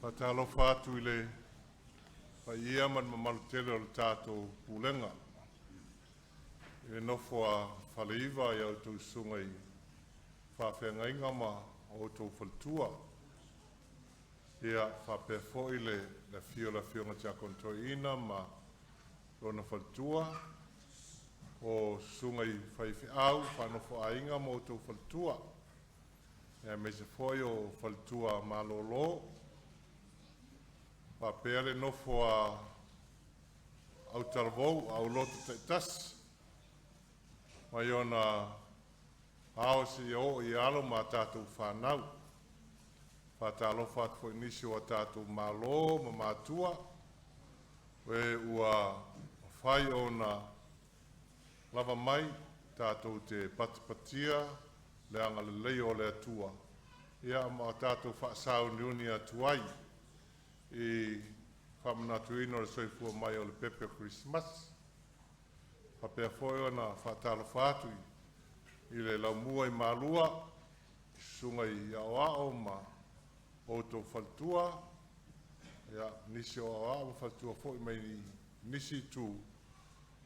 Patalofa atu i le ia man mamalutele o le tātou pulenga. E nofo a whaleiva i au tau sunga i whawhengainga ma o tau whaltua. Ia whapefo i le fionga tia kontoi ina ma rona whaltua. O sunga i whaiwhi au, whanofo a inga ma o tau whaltua. Ia me se foi o whaltua malolo. Pea le nofo a au taravou, au loto te tas. Mai ona ao si o i alo ma tātou whanau. Whatalo what fo inisi o tātou malo, ma mātua. We ua whai ona lava mai tātou te patipatia, le anga le leo le atua. Ia ma tātou whaasau niuni atuai. I whamanatuino le soifua mai o le pepe o Christmas. Papea foi ona whatalo whātui i le laumua i malua, i sunga i ao ma o tō whaltua. Ia nisi o ao whaltua foi mai nisi tū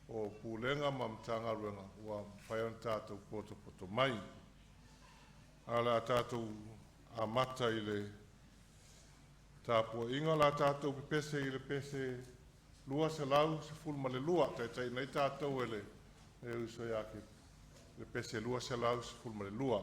o pūlenga ma mtanga ruenga ua whaion tātou poto mai. Ala tātou a mata i le tāpua inga la tātou pese i le pese lua se lau se fulma le lua. Tai nei tātou ele e uso iake le pese lua se lau se fulma le lua.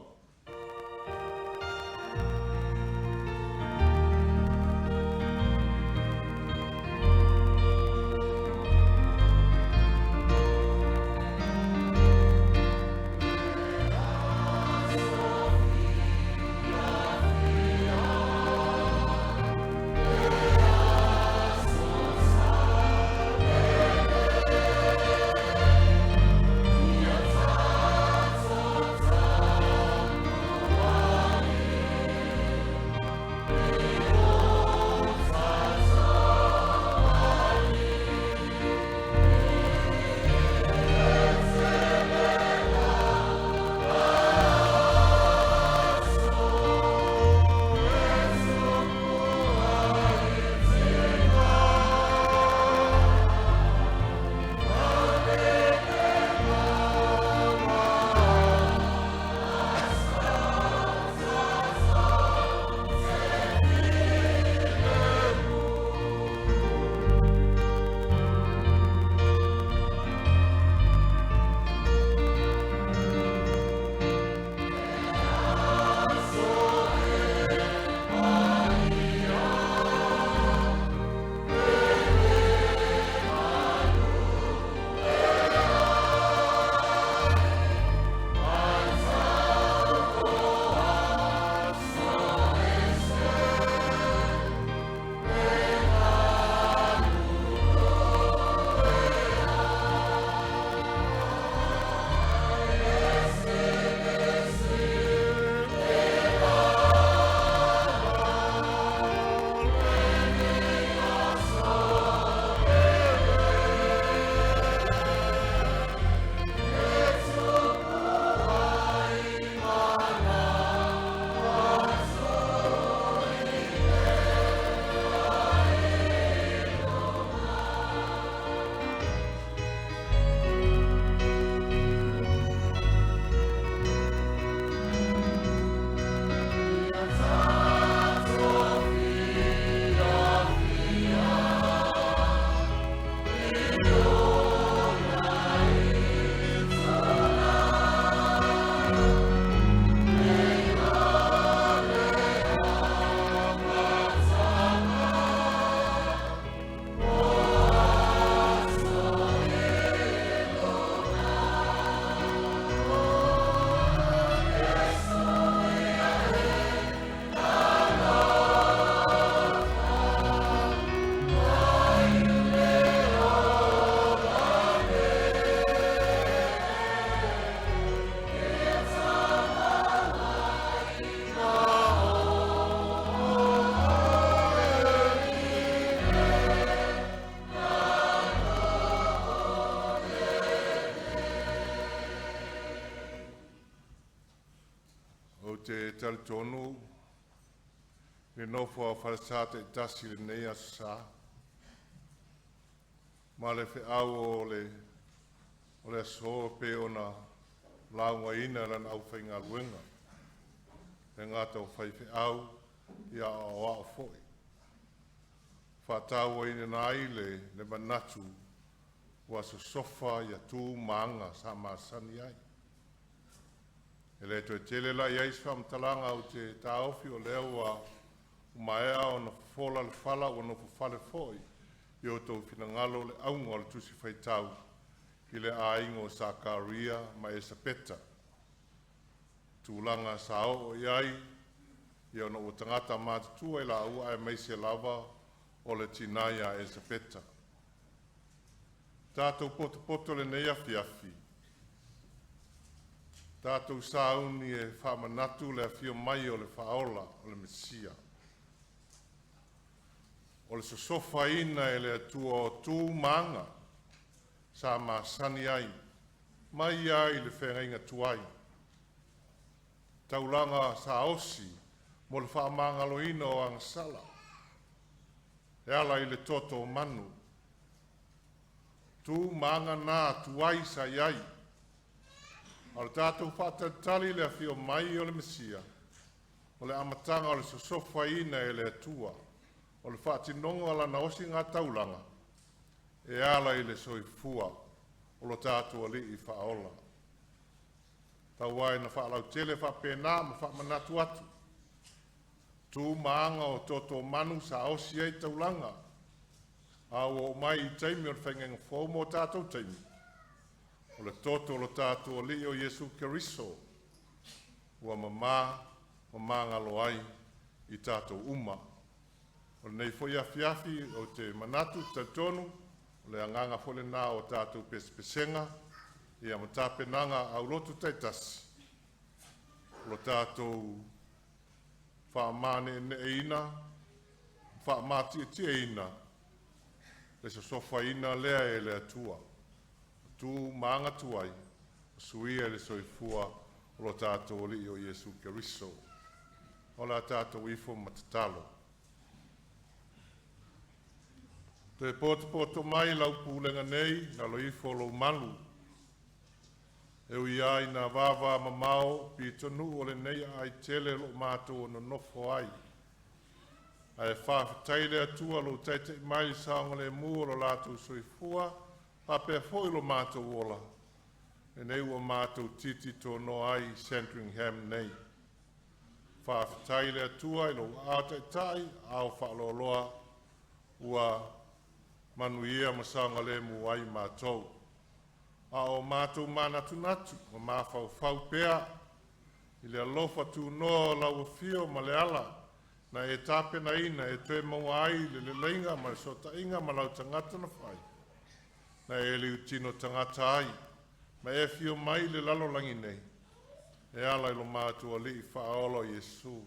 le nofo a whalesata I tasi le nei a sa. Ma le whiau o le asoa pe o na launga ina lan au whainga luenga. E ngata o whai whiau ia o a o foi. Whatau ina nai le manatu wa so sofa ia tu maanga sa masani ai. E le to tele la ia isfam talanga o te taofi o leo a umaea o na fola le fala o na fale foi. Io to finangalo le aunga le tusi whaitau ki le aingo Sakaria ma Esapeta. Tūlanga sa o iai, ia no o tangata mātua I la ua e meise lava o le tinaia Esapeta. Tātou poto le nei afi afi. Tātou sauni e whamanatu le afio mai o le whaola o le Mesia. O le sosofa ina e le atua o tū maanga sa masani ai, mai ai le whengainga tuai. Taulanga sa osi mo le whaamangaloina o angsala. E ala I le toto manu. Tu maanga nā tuai sa iai. O le tātou whātatali le awhio mai o le Mesia. O le amatanga o le sosofa ina e le atua. O le whātinonga la na osi ngā taulanga. E ala I le soifua. O lo tātou ali I whaola. Tauai na whaalau tele whapena ma whamanatu atu. Tu maanga o toto manu sa osi ei taulanga. Au o mai I taimi o le whaingenga whomo tātou taimi. O le toto lo tātou o li o Jesu Keriso. Ua mama ngalo ai I tātou uma. O le nei foi afiafi o te manatu tautonu. O le anganga fole nā o tātou pespesenga. Ia matapenanga au lotu taitasi. O le tātou whaamane ne eina. Whaamati e tia eina. Le sofa ina lea e le atua. Tu maanga tuai, suia le soifua o lo tātou li o Jesu Keriso. O la tātou ifo matatalo. Te poto mai lau pūlenga nei, na lo ifo lo malu. E ui ai na wawa mamao, pi tonu o le nei ai tele lo mātou no nofo ai. Ai whawhataile atua lo teite mai saonga le mua lo lātou soifua, pape foi lo mātou ola. E nei ua mātou titi tono ai Sandringham nei. Whawhataile atua I lo ātaitai, au whaloloa ua manuia masaonga le mua ai mātou. A o mātou manatu natu, o mawhau pea, I le alofa tu noa lau fio ma le ala, na e tape na ina e toe maua ai le leinga ma le sota inga ma lau tangata na whai. Na e liu tino tangata ai, ma e fio mai le lalo langi nei. E ala ilo mātua li I whaolo Jesu.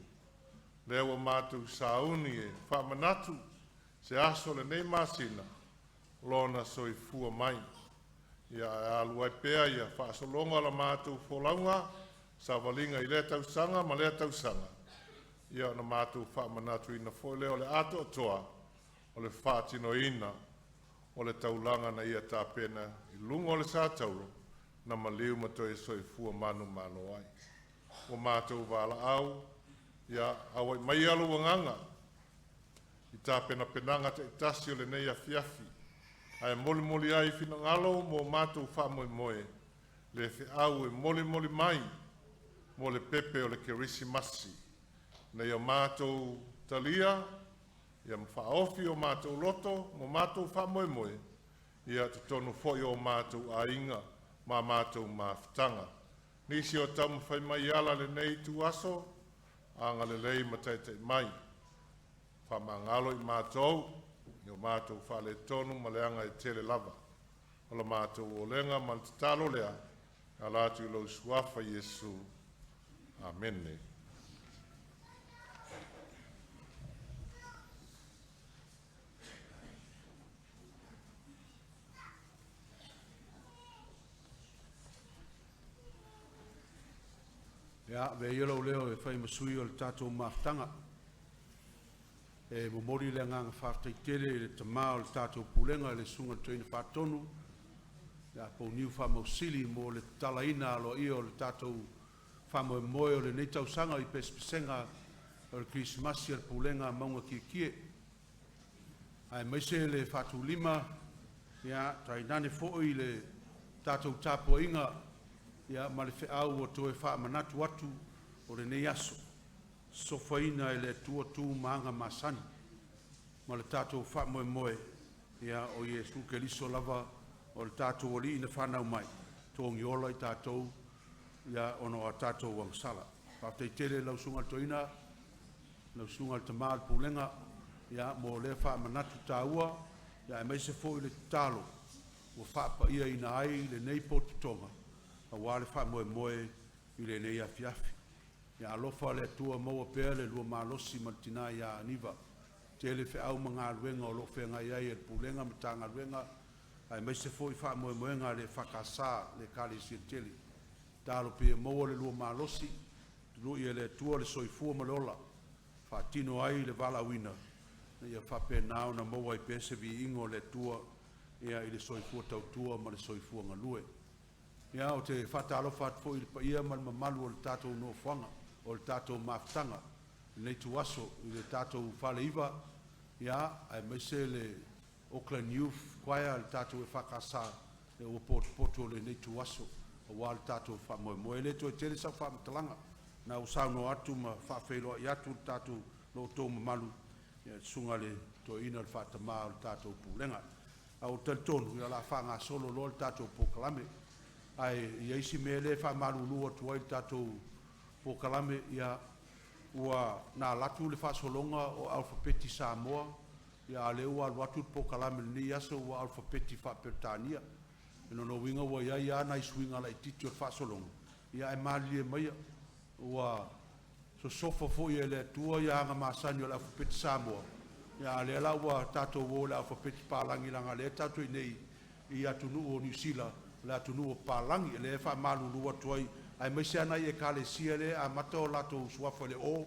Le ua mātou sauni e whamanatu, se aso le nei masina, lona soifua mai. Ia aluai pea ia whaasolonga la mātou wholaunga, sa walinga I le tausanga ma le tausanga. Ia na mātou whaamanatu ina whole o le ato toa, o le whaatino ina, o le taulanga na ia tāpena I lunga o le sātauro, na maliu mato e soifua manu malo ai. O mātou wala au, ia awai mai alu wanganga, I tāpena penanga te itasi o le nei afiafi, ai moli ai fina ngalo mo mātou whamoe moe, le whi au e moli mai, mo le pepe o le kerisi masi, na ia mātou talia, ia mwhaofi o mātou loto, mo mātou whamoe moe, ia te tonu foi o mātou a inga, ma mātou mawhitanga. Nisi o tamu whai mai ala le nei tu aso, anga le lei mataitei mai. Whamangalo I mātou, I o mātou whale tonu ma leanga e tele lava. Ola mātou o lenga ma te talo lea, a lātu I lau suafa Jesu. Amen. Ya, ve yelo leo e fai masui o le tātou maftanga. e mo mori le nganga whaftai tere le tamao le tātou pulenga le sunga tuina whatonu ya po niu whamausili mo le talaina alo i o le tātou whamoe moe o le nei tausanga i pespesenga o le Christmas i le pulenga maunga kie ai maise le whatu lima ya tai nane fo'i le tātou tāpua inga ya ma le whiau o toe wha manatu atu o le nei aso sofaina e le tuatu maanga masani ma le tātou wha moe moe ia o Iesu Keliso lava o le tātou oli ina whanau mai tōngi ola i tātou ia ono a tātou wangsala whawtei tele lausunga toina lausunga le tamaa le pulenga ia mo le wha manatu tāua ia e meise fo i le talo o wha pa ia ina ai le nei potutonga a wale wha moe moe i le nei afiafi ia alofa le atua maua pea le lua malosi ma le tina ia aniva tele whiau ma ngā ruenga o lo whenga iai e pulenga ma tā ngā ruenga ai meise fo i wha moe moenga le whakasā le kale si tele talo pia maua le lua malosi tulu i le atua le soifua ma le ola wha tino ai le vala wina ia wha pe nao na maua i pese vi ingo le atua ia i le soifua tautua ma le soifua ngalue ia o te whata alofa fo i le pa ia ma le mamalu o le tātou no whanga o le tātou maftanga nei tuaso i le tātou whale iwa ia ai meise le Auckland Youth Choir le tātou e whakasā e o poto le nei tuaso o wā le tātou whamoe moe le to e tele sa whamatalanga na usau no atu ma whawhelo i atu le tātou no tō mamalu ia sunga le to ina le whatama o le tātou pulenga au talitonu ia la whanga solo lo le tātou pokalame ai isi me le whamarulu atu ai le tātou pokalame ia ua na latu le whasolonga o alfabeti Samoa ia le ua watu pokalame ni aso ua alfabeti whapertania ino no winga ua ia na iswinga la ititi o whasolonga ia e mali e maia ua so sofa fo ia le tua ia anga masani o le alfabeti Samoa ia le la ua tātou o le alfabeti Palangi langa le tātou nei i atunu o New Zealand le atunu o Palangi le whamarulu atu ai ai mai se ana e kale sia le a mato lato suafa le o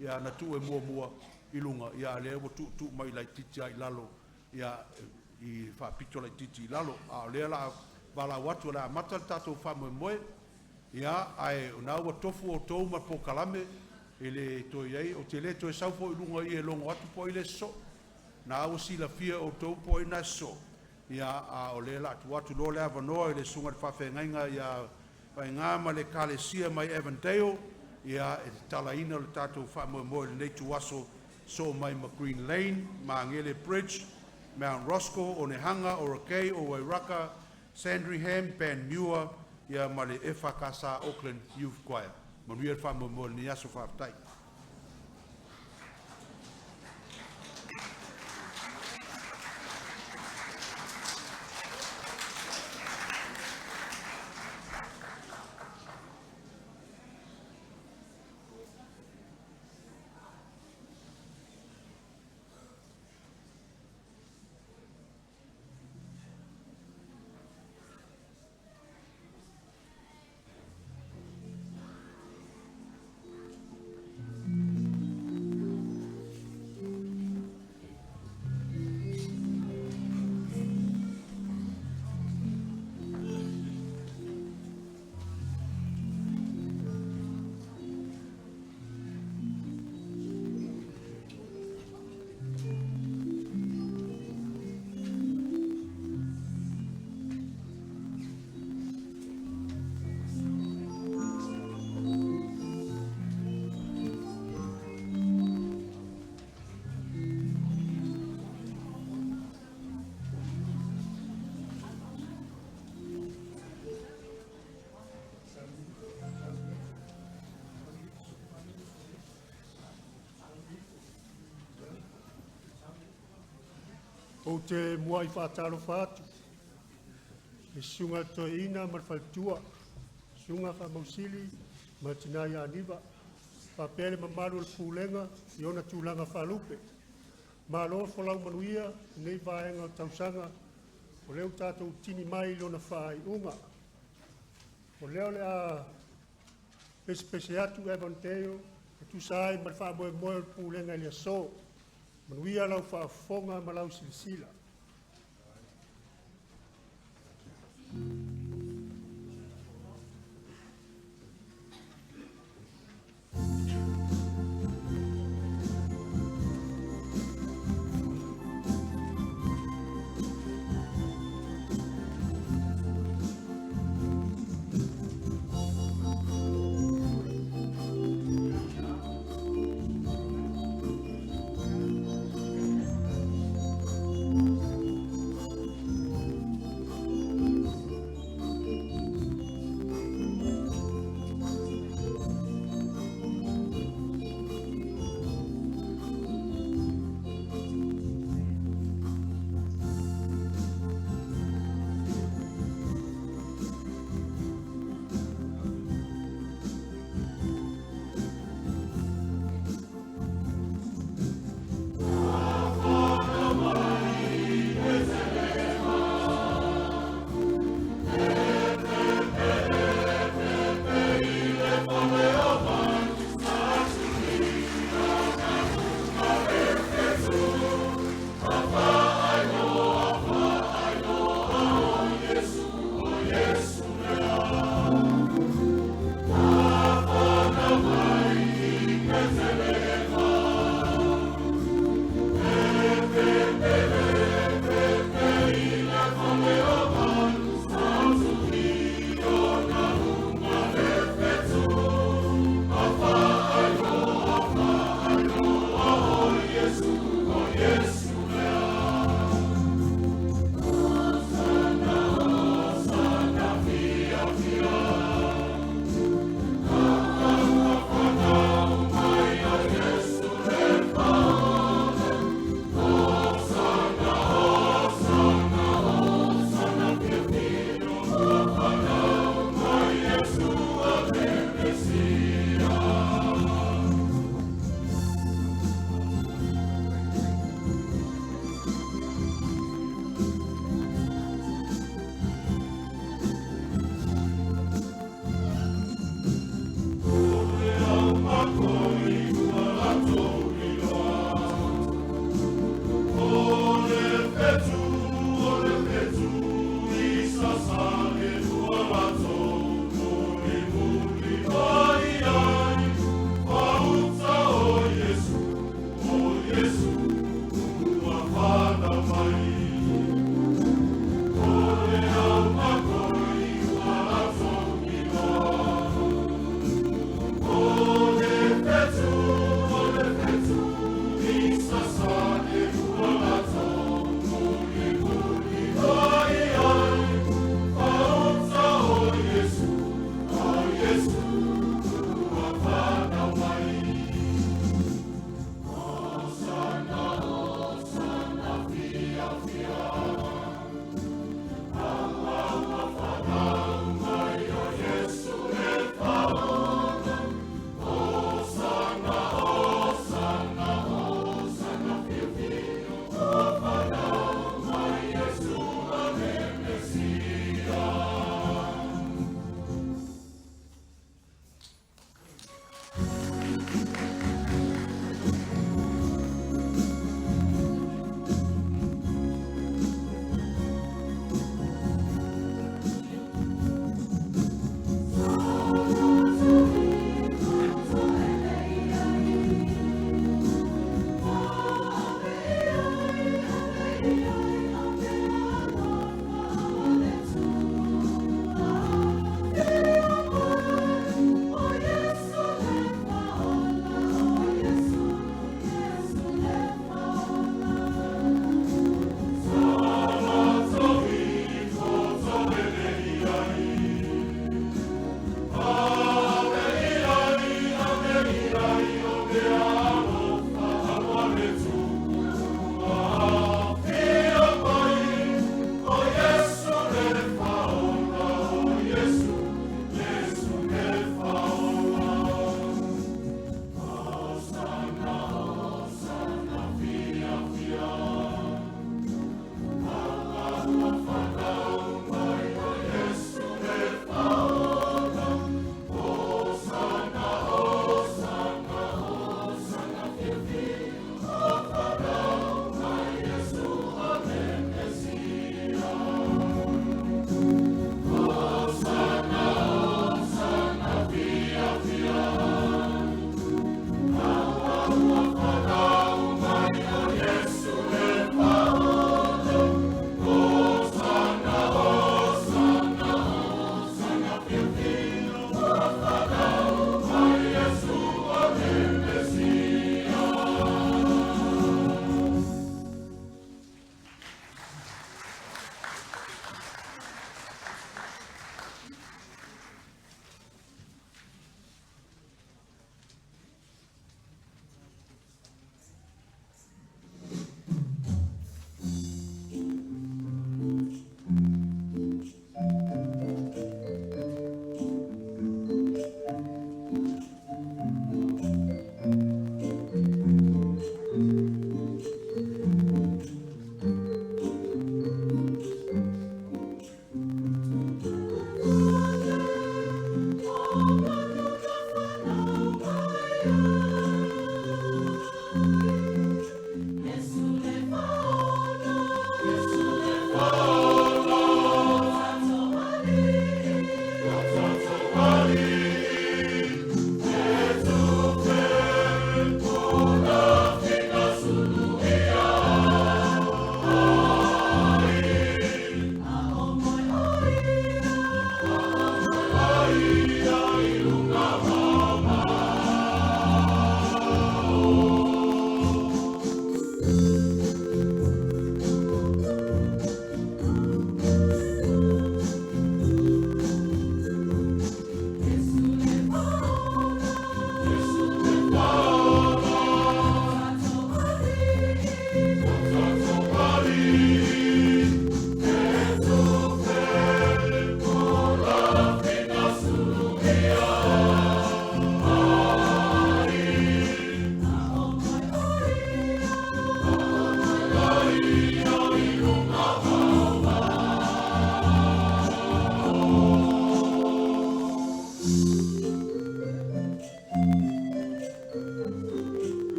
ia na tu e mua ilunga ia le o tu mai lai titi ai lalo ia i fa pito lai titi lalo a le la bala watu la mata tato fa moe ia ai na o tofu o to ma po kalame ele to ia o tele to sa fo ilunga i longo atu po ile so na o si la fia o to po ina so ia a o le la tu atu lo le avano ile sunga fa fenga ia pai ngā ma le kalesia mai Evandale ia e talaina le tātou whamoe moe le nei tuaso so mai ma Green Lane, ma Ngele Bridge, Mount Roscoe, Onehanga, Orakei, o Wairaka, Sandringham, Panmure, ia ma le Whakasā Auckland Youth Choir. Manuia le whamoe moe le ni aso whaftai. O te mua I whātaro whātu. E sunga to ina mar whaltua. Sunga whamausili ma tina ia aniwa. Whapere ma maru le pūlenga I ona tūlanga whalupe. Ma loa whalau manuia nei vāenga o tausanga. O leo tātou tini mai lona whai unga. O leo le a pese atu Evandale. E tu sai mar whamoe moe le pūlenga I le so. Manuia lau whaafonga ma lau silisila.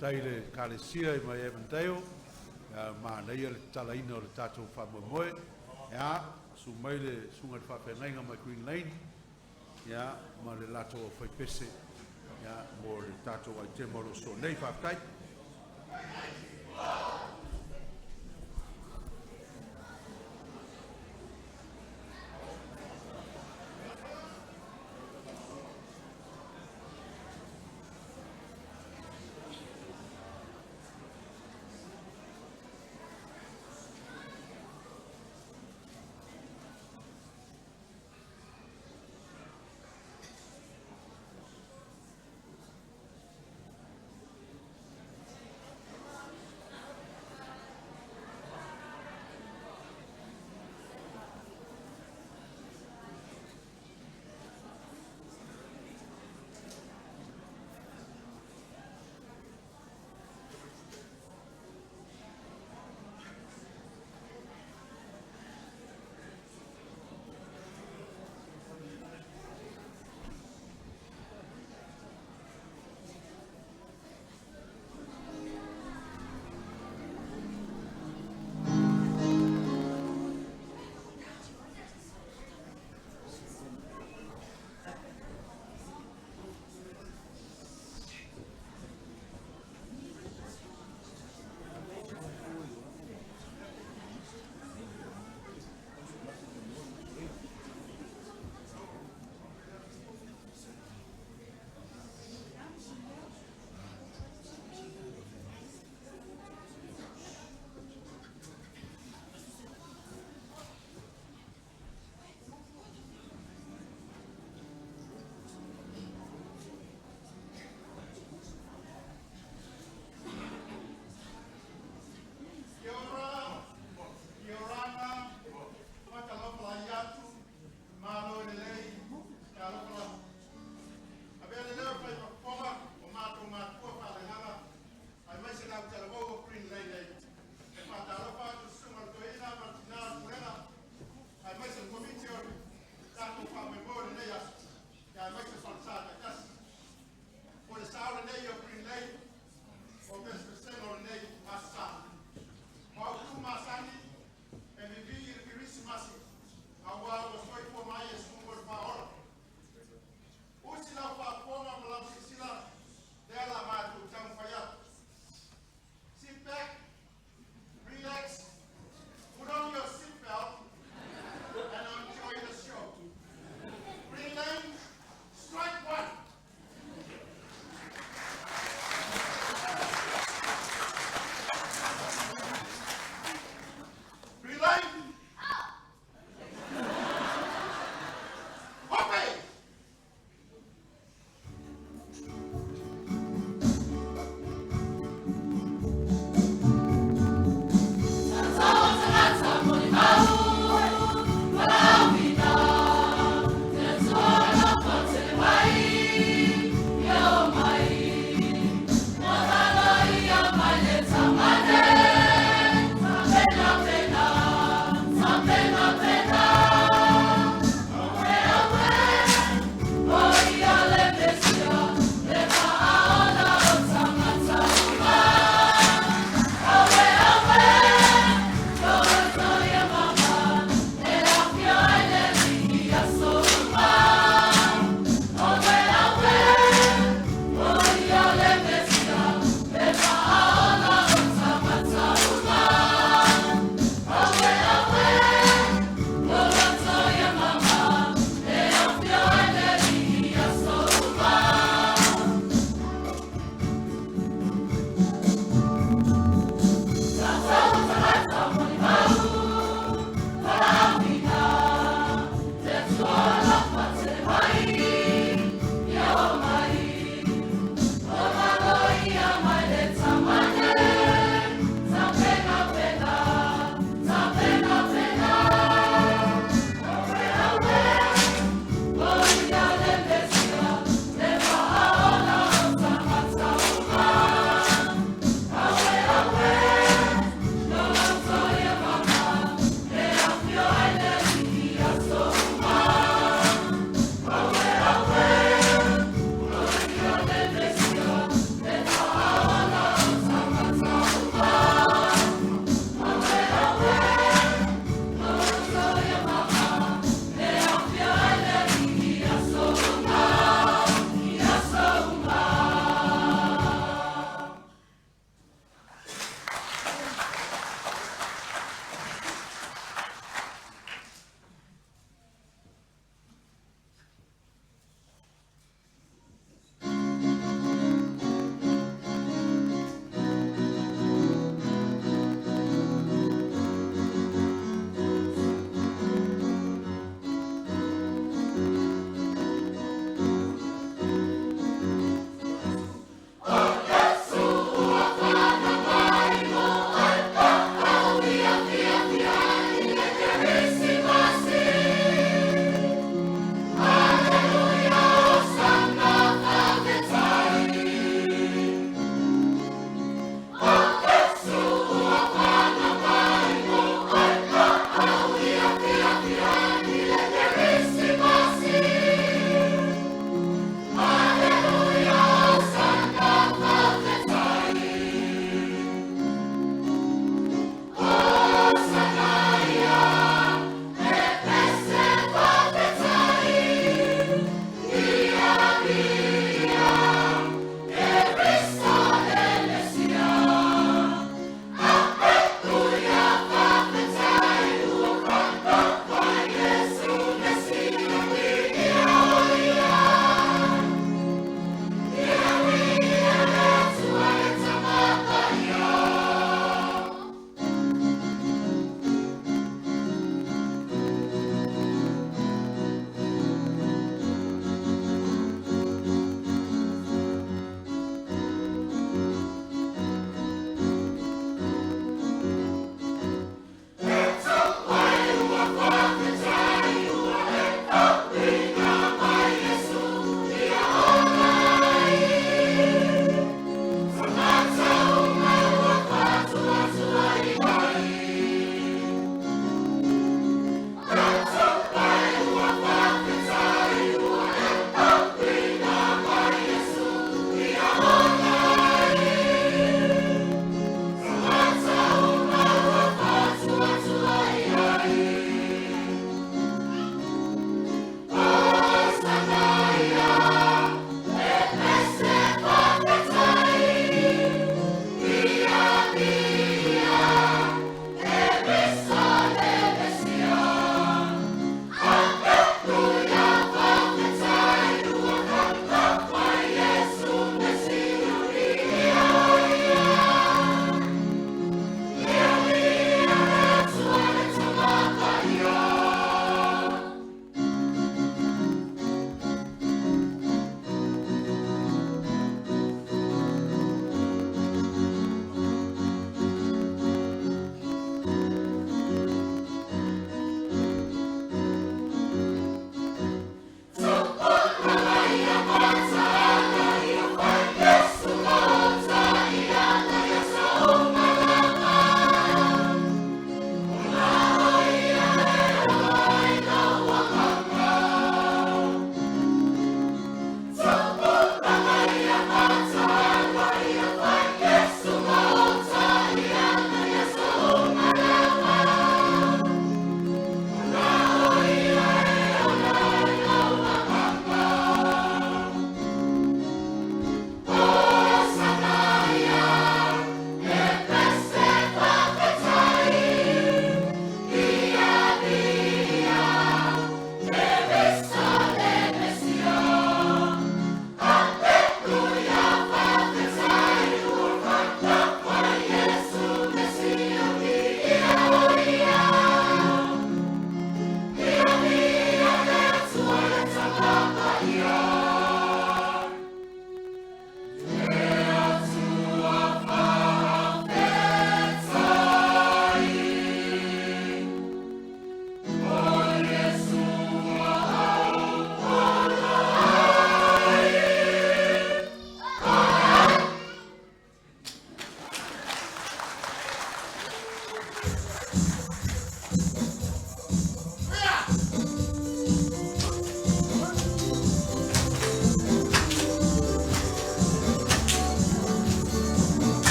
tai le kalesia i mai Evandale, ma nei le talaina o le tātou whamoemoe, su mai le sunga le whawhengainga mai Green Lane, ma le lato o whaipese, mo le tātou ai te moro so nei whawhai.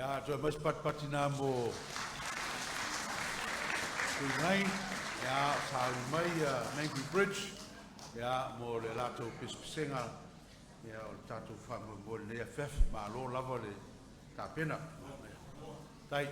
Ya, tu mas patina mo. Tunai, ya, sawi mai, Mangy Bridge, ya, mo le lato pispisenga, ya, o tatu whamu mo le FF, ma lo lava le tapena. Tai.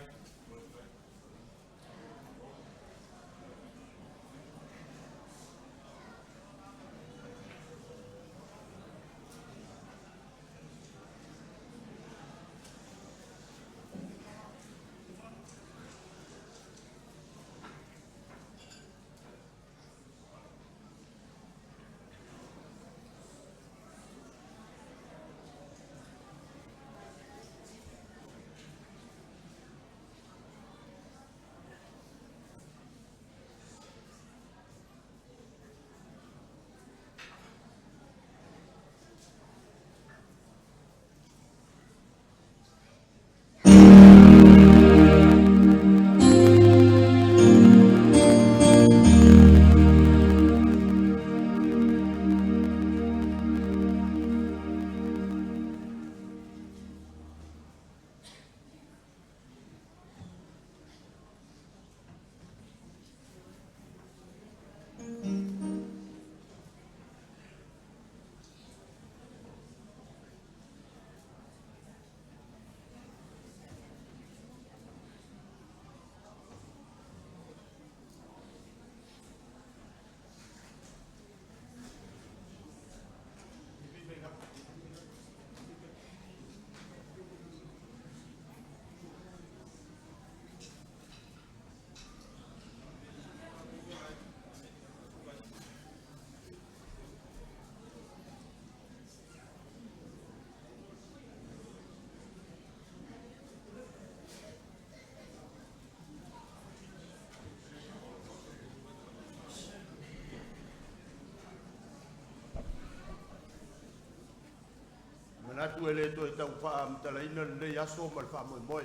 Manatu ele to tau fa mtalaina le yaso mal fa mo moi.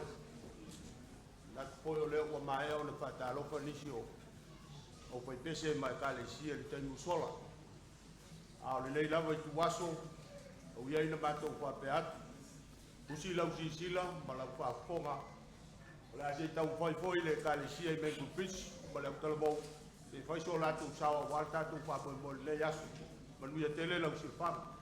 Na po le o mai o le fa ta lo fa nisio. O pe pese mai ka le sia le tanu sola. A le le lava tu waso o ia ina ba to fa pe at. Usi lau si sila mala fa fonga. La se tau foi le ka le sia me tu pis mala tala mo. E fai so la tu sawa walta tu fa mo le yaso. Manu ya tele lau si fa.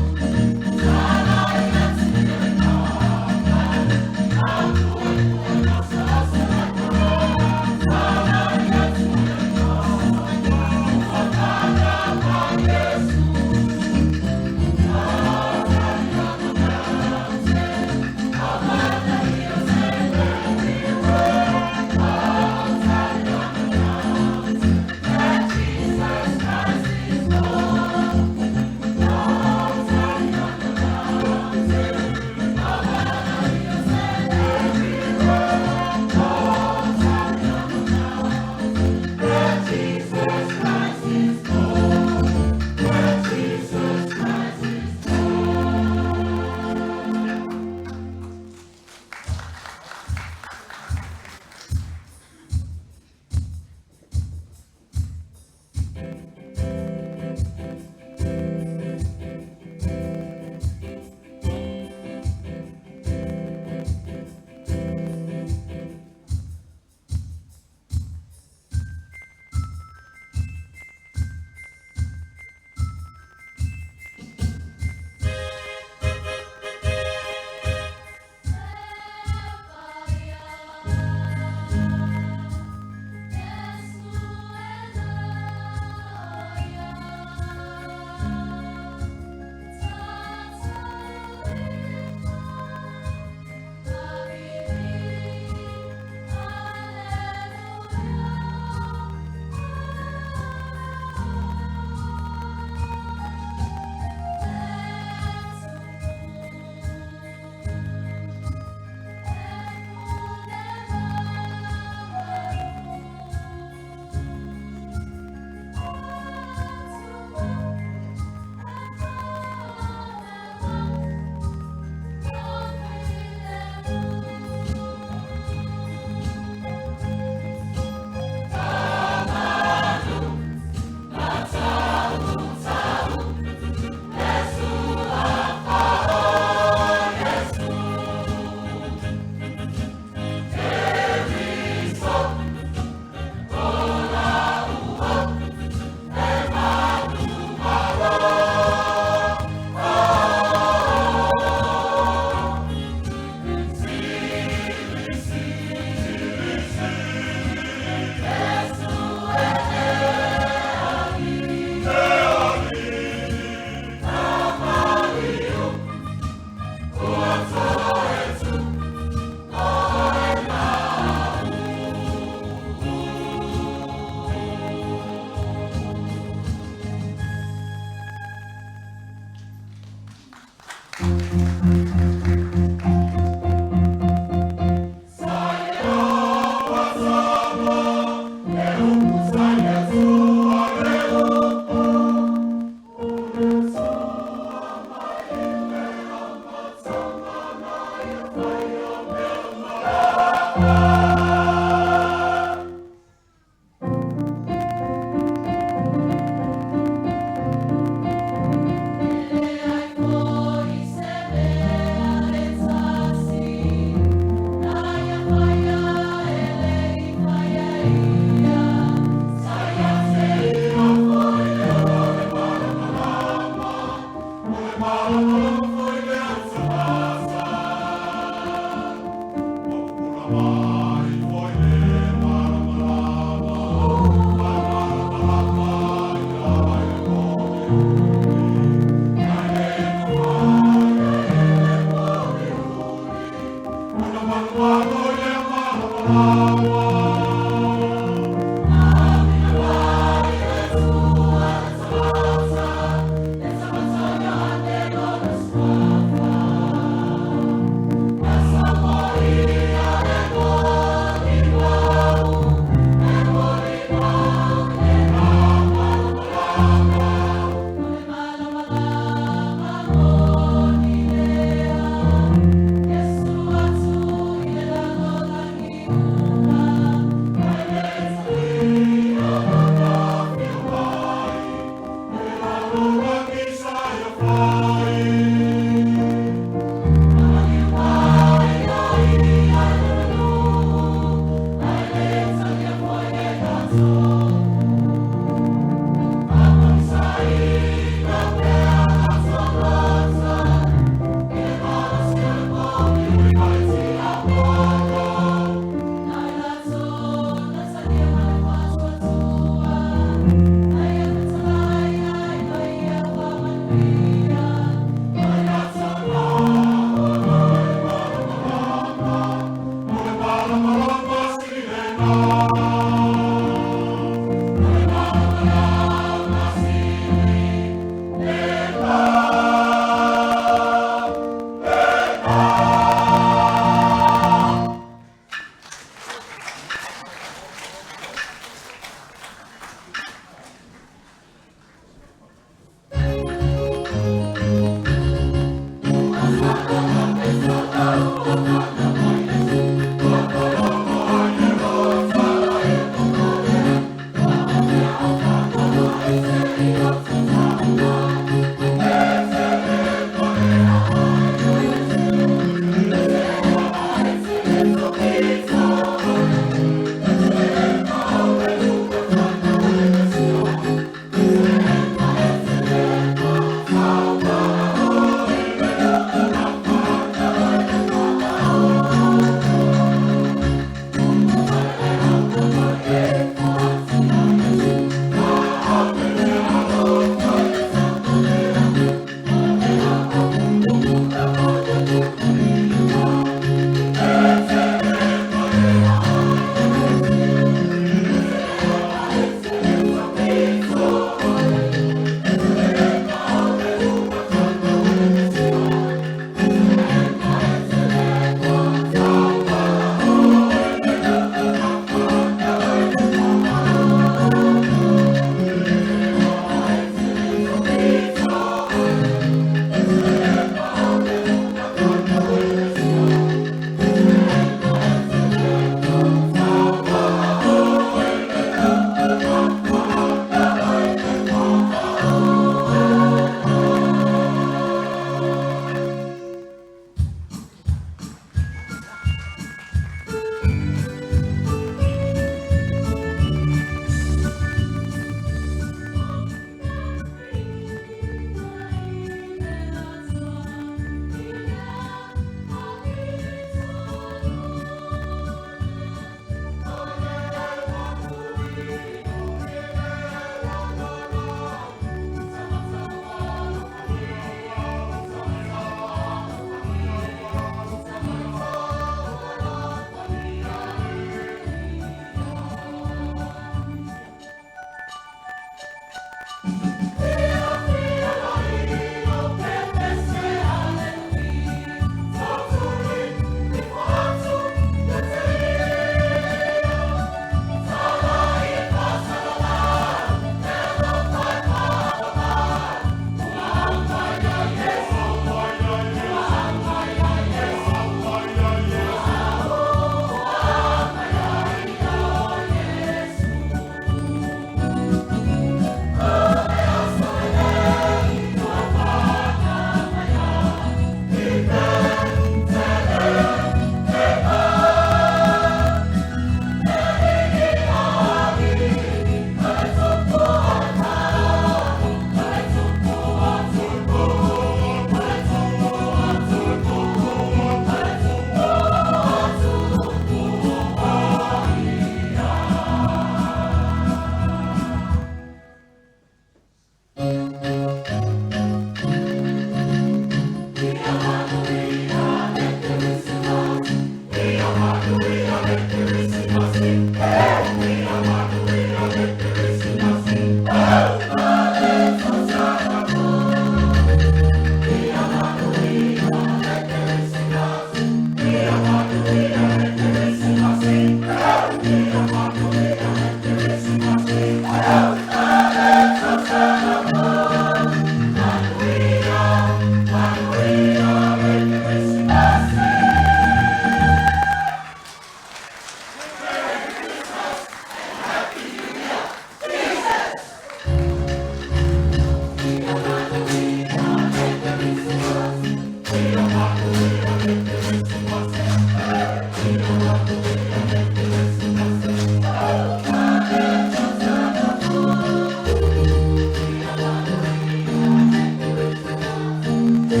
Mai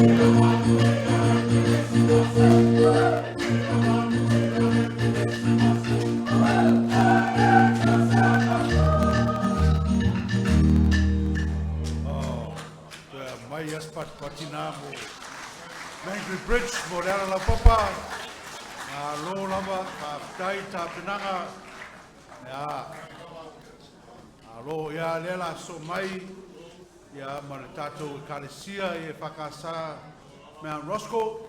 aspat patina mo Mangry Bridge mo lera la papa lo lama tai ta penanga ya lo ya lela so mai ya mana tato kalesia e fakasa me Roscoe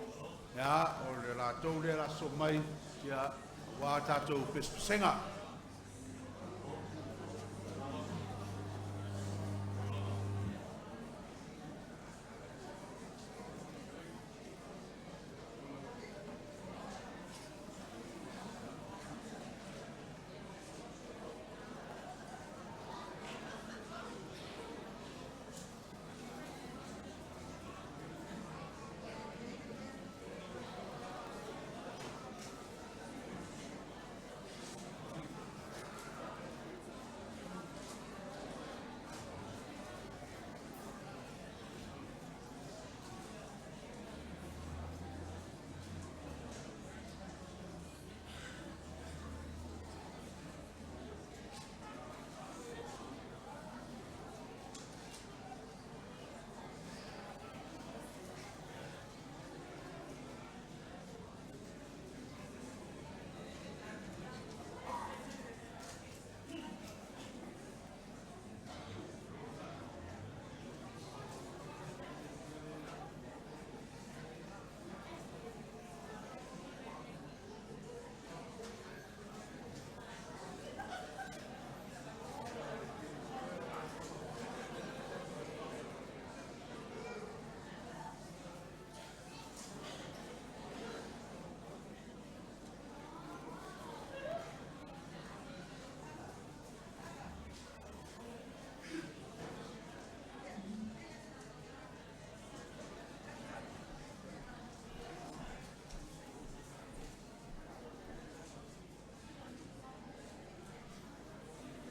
ya o lela so mai ya wa tato pespenga.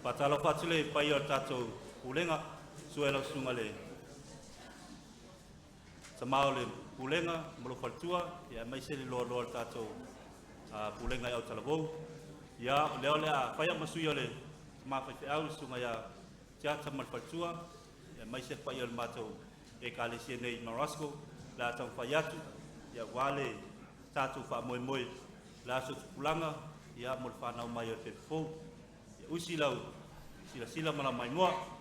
Patalo patule pai o tatou pulenga suela sunga le. Samao le pulenga molo fatua ya mai se le lo tatou pulenga au talavou. Ya leo le a pai masui ole ma fa au sunga ya tia tamal fatua ya mai se pai o matou e kalesia nei Marasco la tau faiatu ya wale tatou fa moi la so pulanga ya mol fa na mai o te fo. Usi lau sila mana mai moa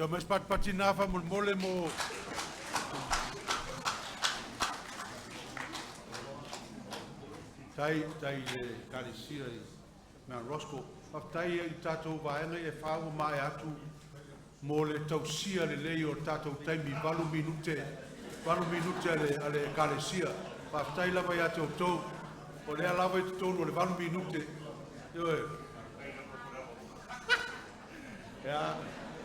Te mas pati na fa mole mo tai le kalisia na Roscoe tai I tatou vaenga e whāua mai atu mo le tausia le lei o tatou taimi 8 minute ale kalisia tai lava ia tau o le lava I tonu o le 8 minute ioe ya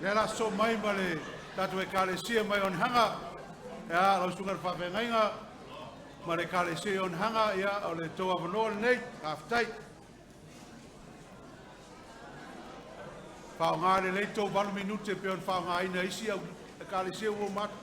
le la so mai ma le tatou e kalisia mai on hanga ya la sunga whawhengainga ma le kalisia on hanga ia o le toa wanoa nei tai Whaonga le leito 8 minute pe on whaonga ina isi au e kalisia ua matu.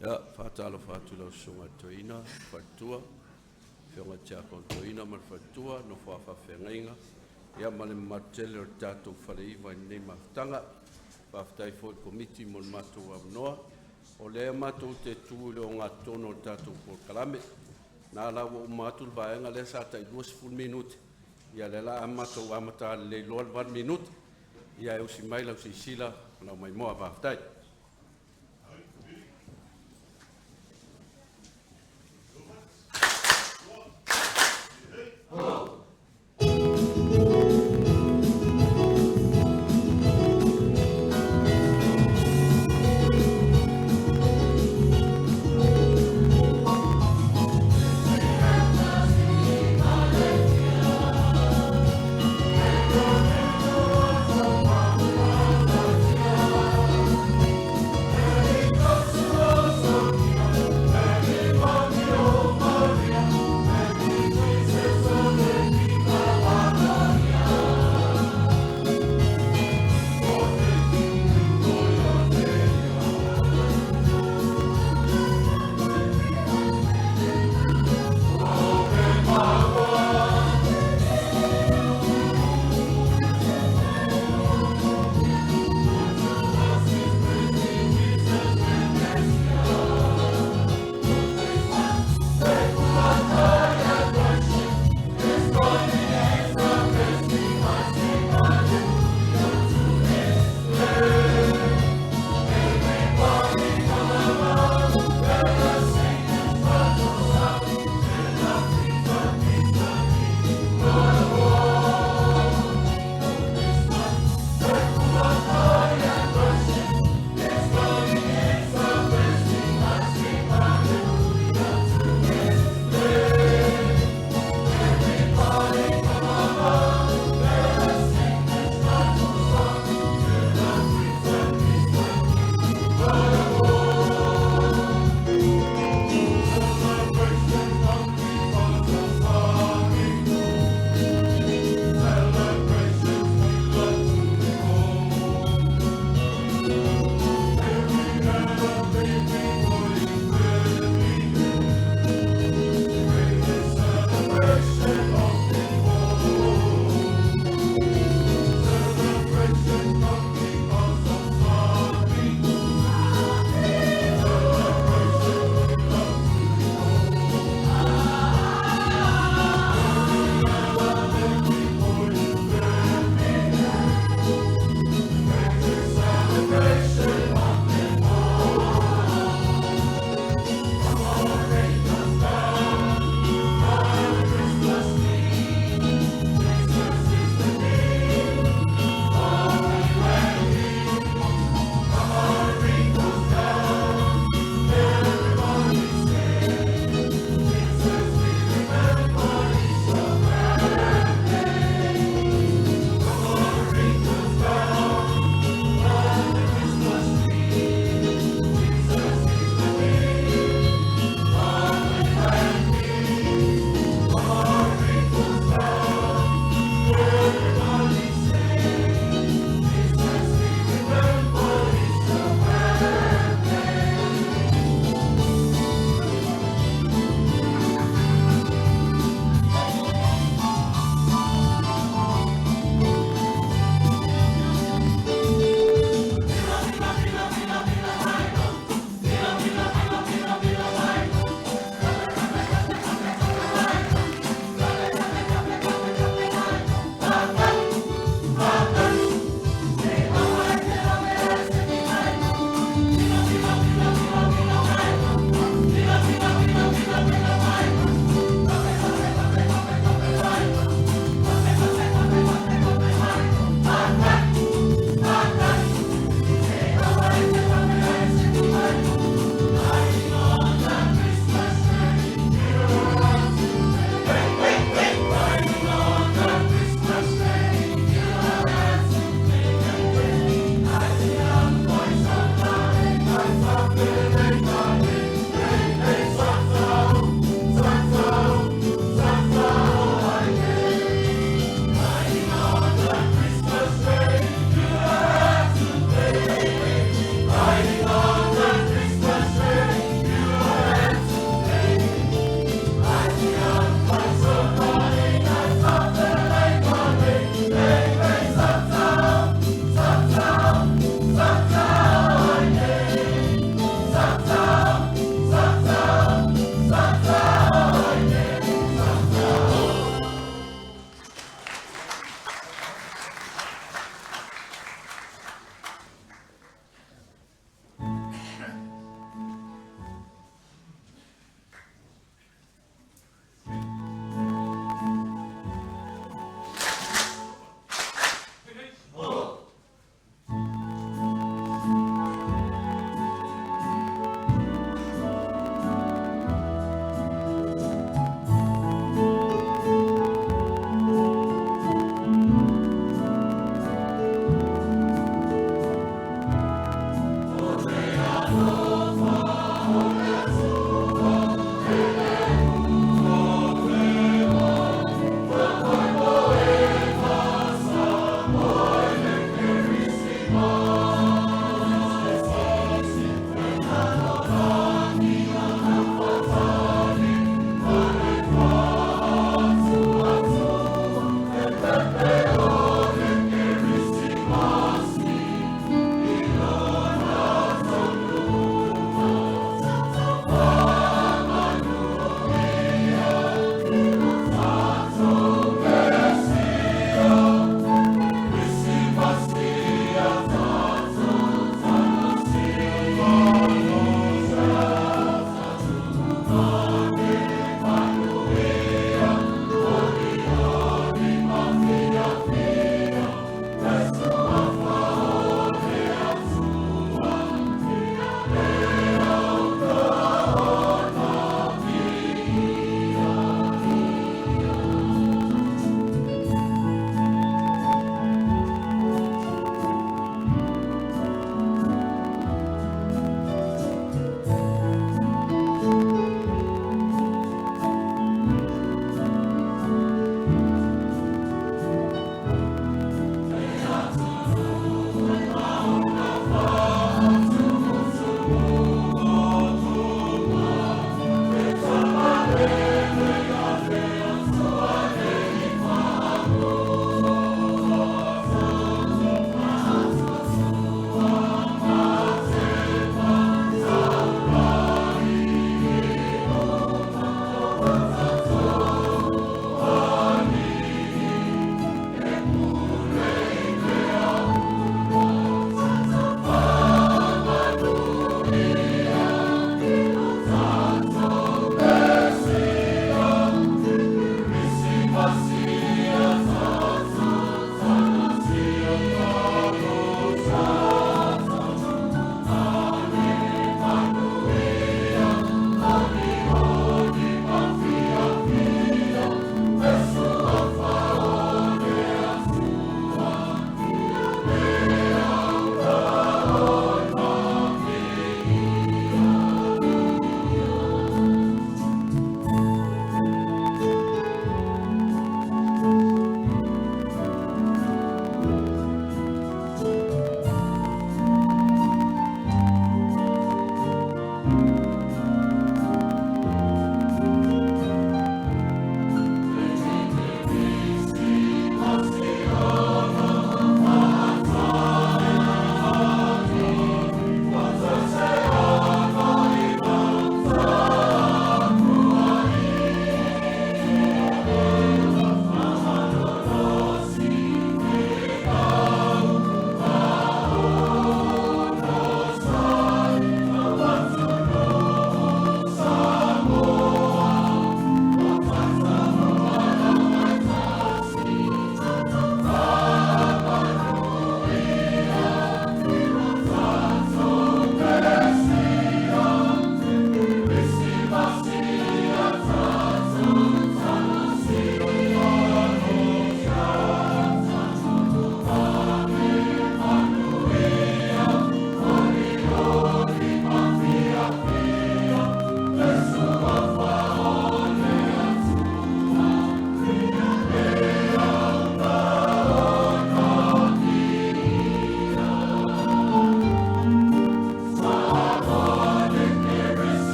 Ya, fatalo fatula sunga toina, fatua, fionga tiako toina mal fatua, no fafa fengainga, ya male matele o tato faleiva nei maftanga, faftai fo komiti mon matu wa noa, o le matu te tu le onga tono tato por kalame, na la wo matu baenga le sa tai 2 minute, ya le la amatu amata le lol 1 minute, ya usi mai la usi sila, na mai moa faftai.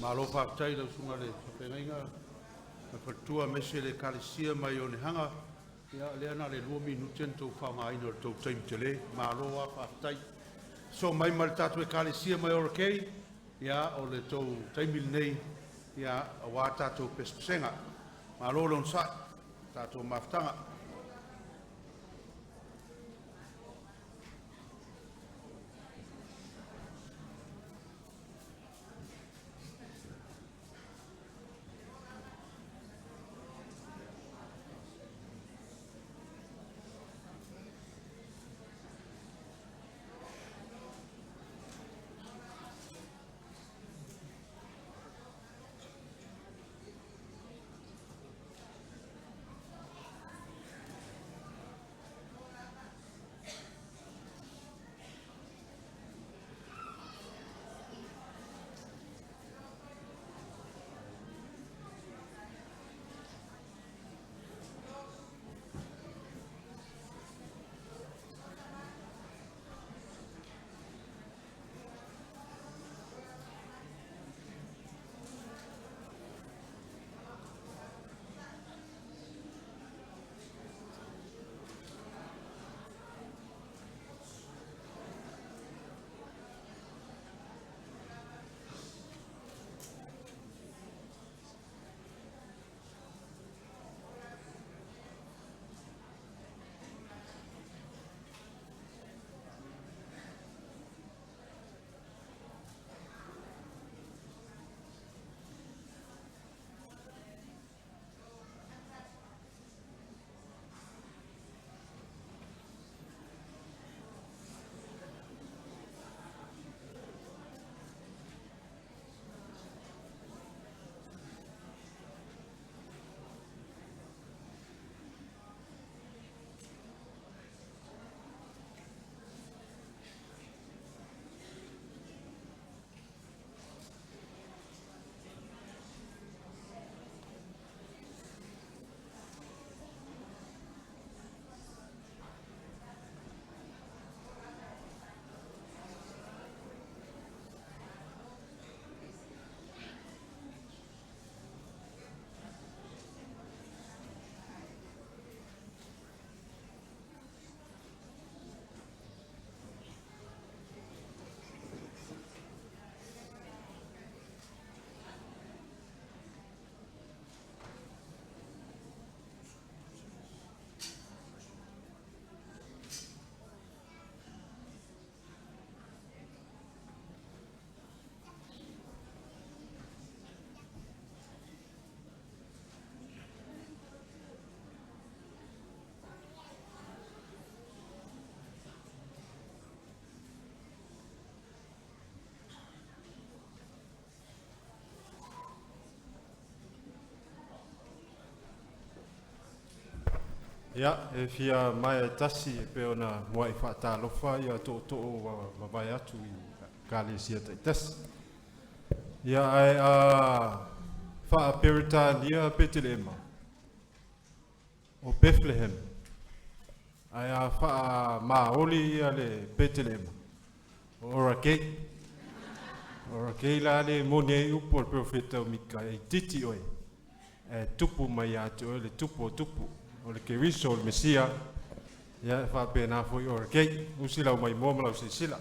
Malo whaktai lau sunga le whapengainga. Na whatua mese le kalisia mai o ne hanga. Ia lea na le 2 minuten tau whanga ino tau taim te le. Malo wa whaktai. So mai mali tatu e kalisia mai o rakei. Ia o le tau taimil nei. Ia wa tatu pespesenga. Malo lon sa. Tatu maftanga. Ia, e fia mai e tasi e pe ona mua i whaatalofa ia to o mawai atu i Kalesia tai tasi. Ia ai a wha Peritania Bethlehem. O Bethlehem. Ai a wha maoli ia le Bethlehem. O Orakei. Orakei la le mone e upo o profeta o Mika e titi oi. E tupu mai atu le tupu o tupu. O le keriso o le Mesia. Ia wha pēnā foi Orakei. Usila o mai mōmalau se sila.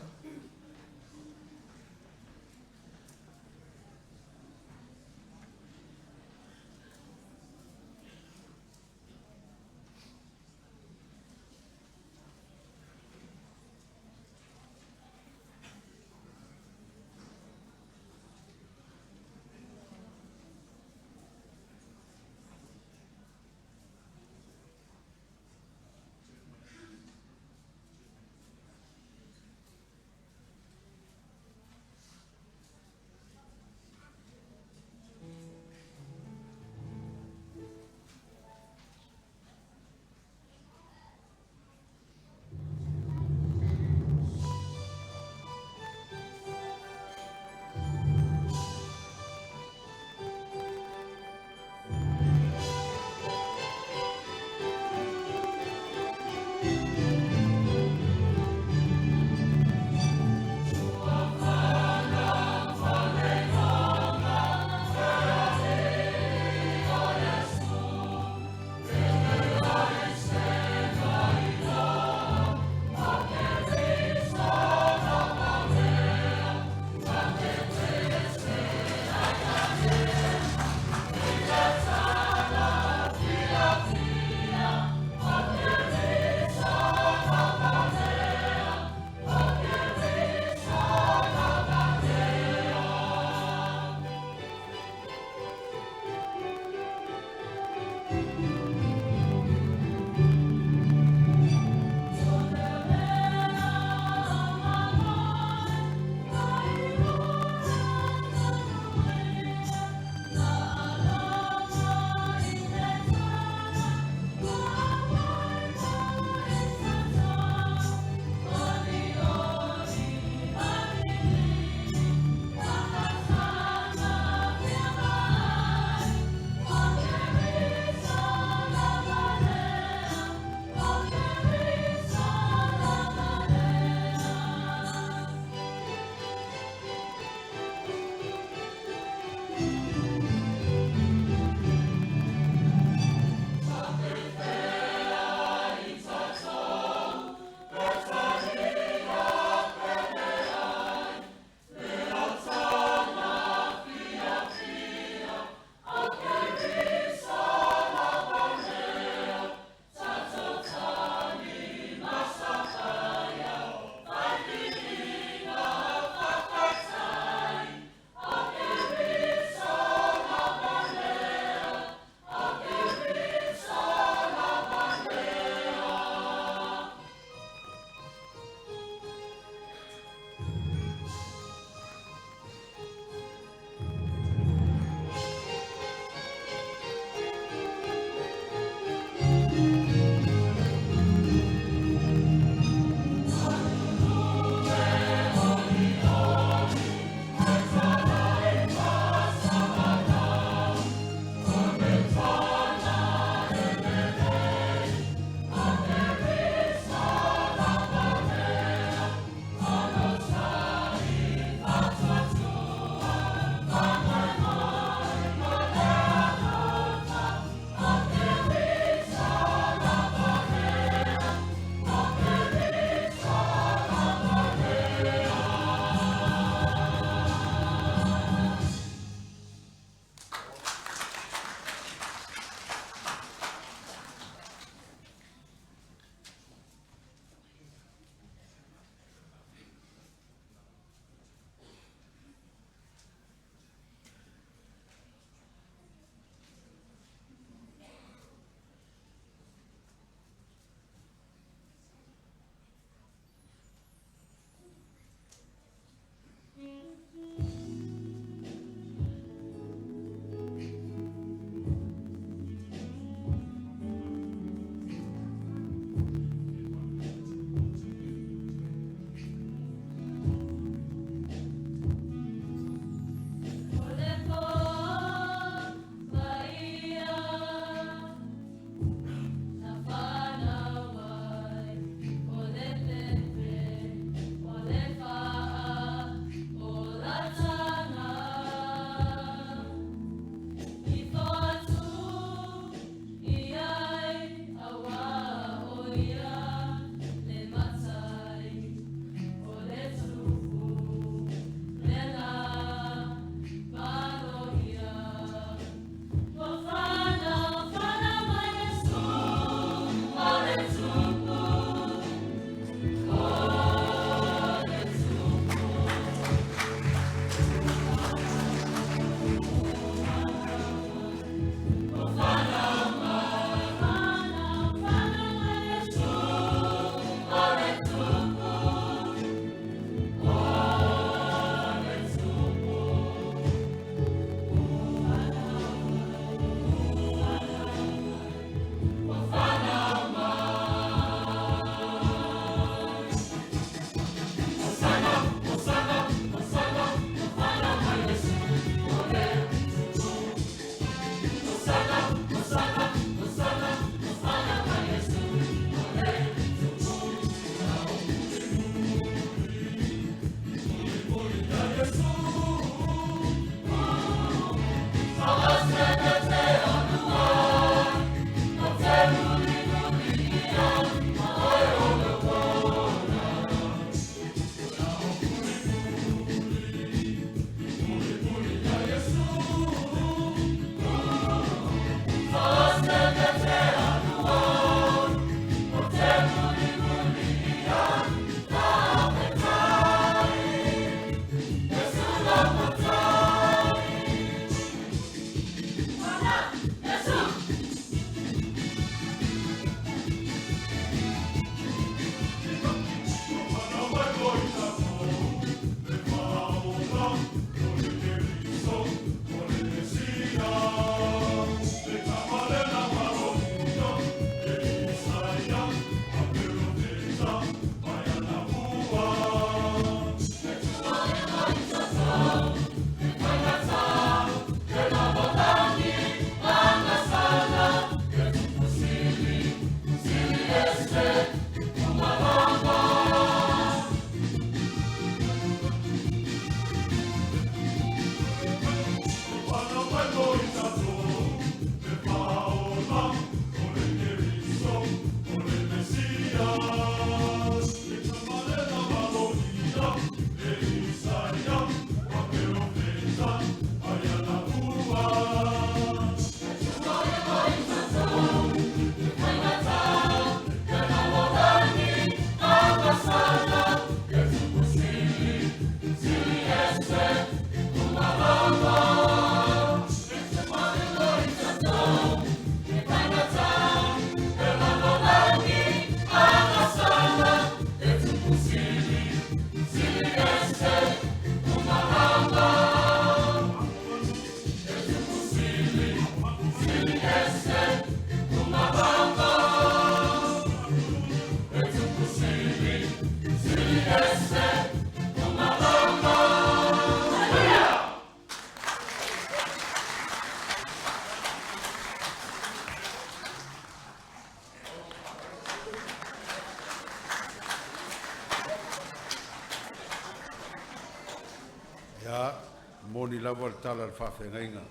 i lava le tala le whawhengainga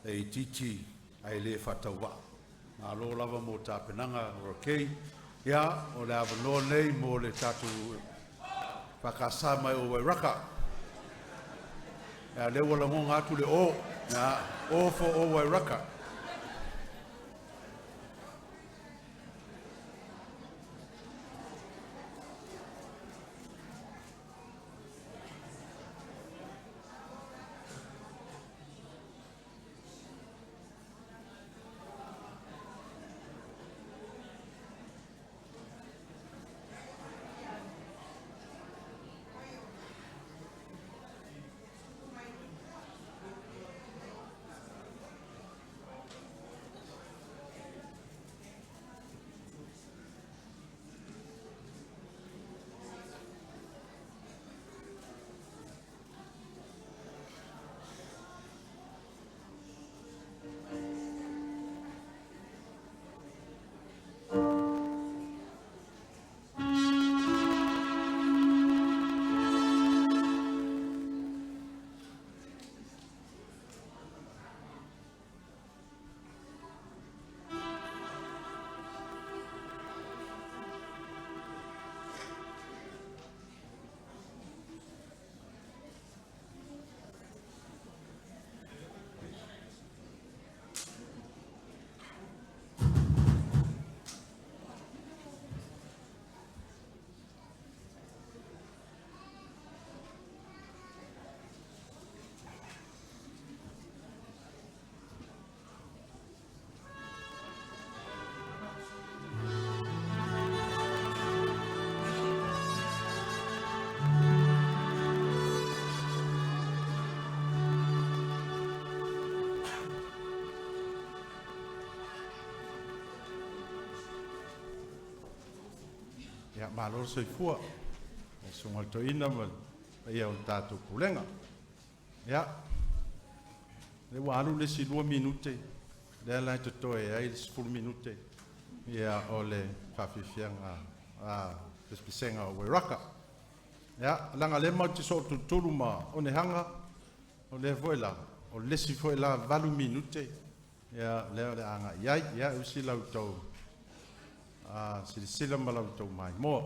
e i titi ai le whatauwa. Ngā lo lava mō tāpenanga o kei. Ia, o le awanoa nei mō le tātou whakasā mai o Wairaka. Ia, le wala mō ngātu le o. Ia, o fo o Wairaka. Ia maloro soifua e sugaltoina ma ia o le tatou pulega. Ia le ua alu le 2 minute lea lai totoe ai le 10 minute ia o le faafiafiaga a pesepesega o Wairaka. Ia laga le mau te so o tutulu ma onehaga o lea foi la o lesi foi la 8 minute ia lea o le agaʻi ai ia usi lautou silasila ma lautou mai moa.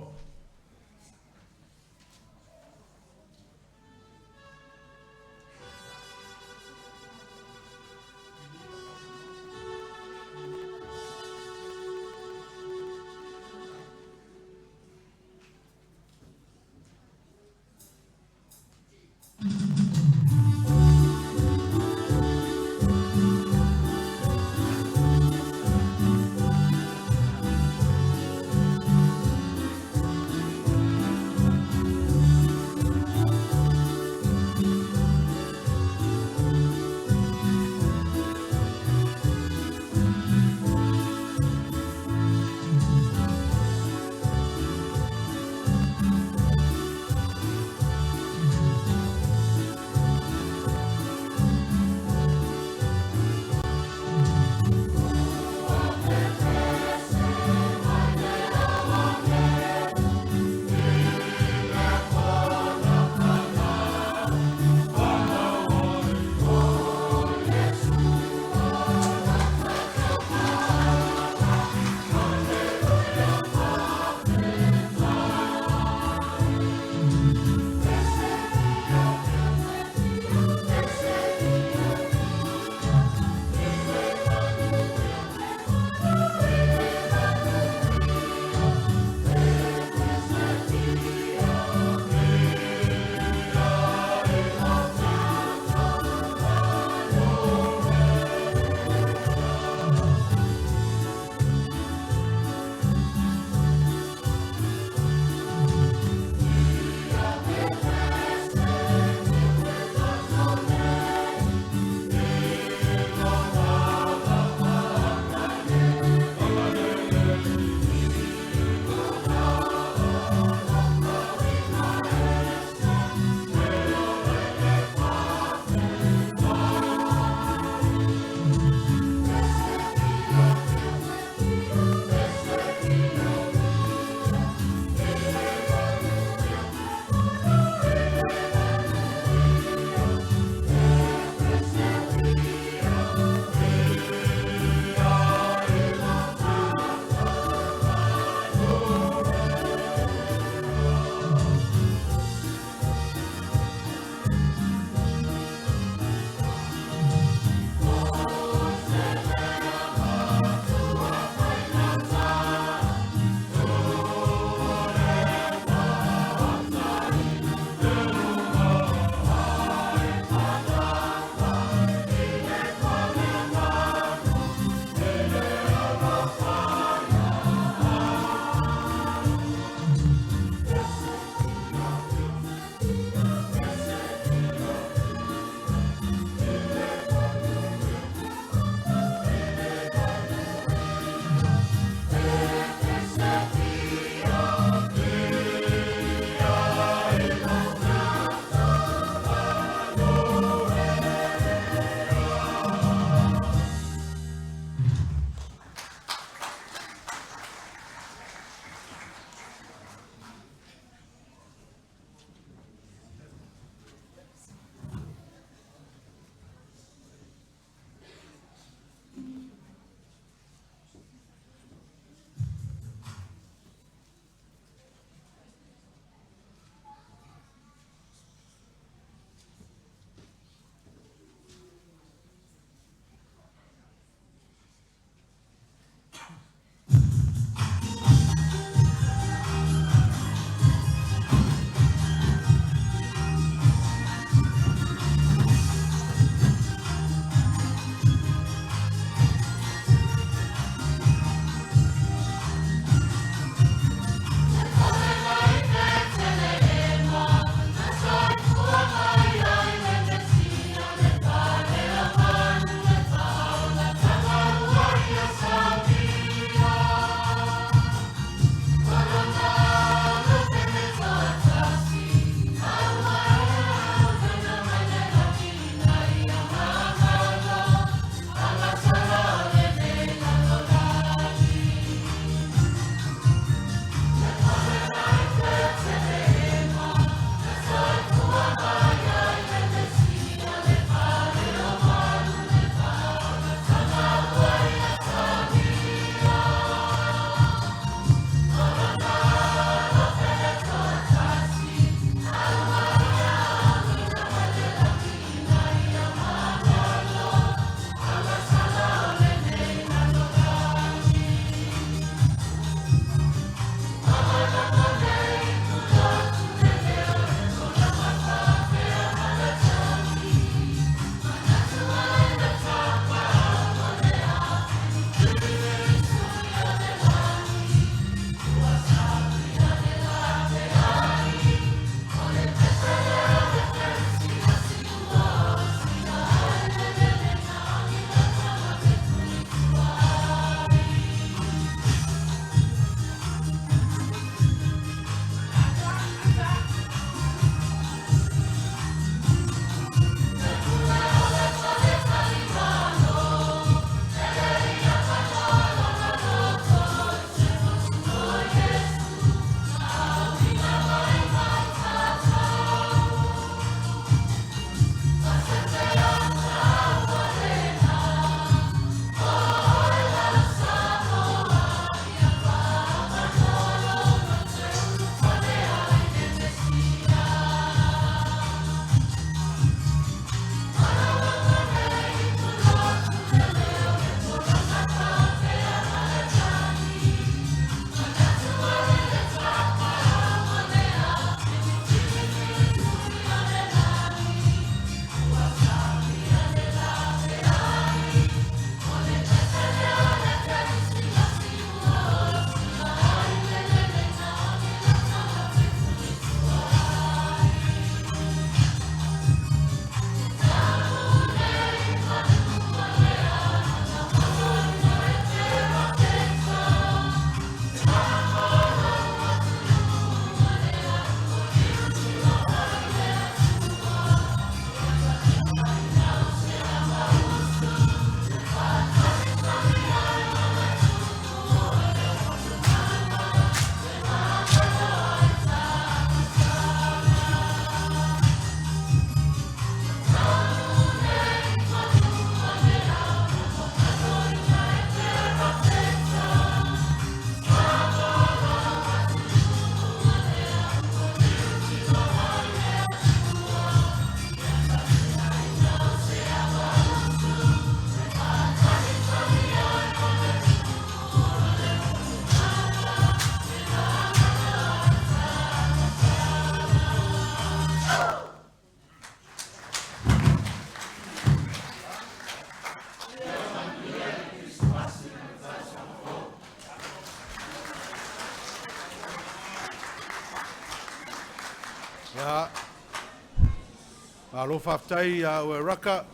Alo whaftai a ue raka.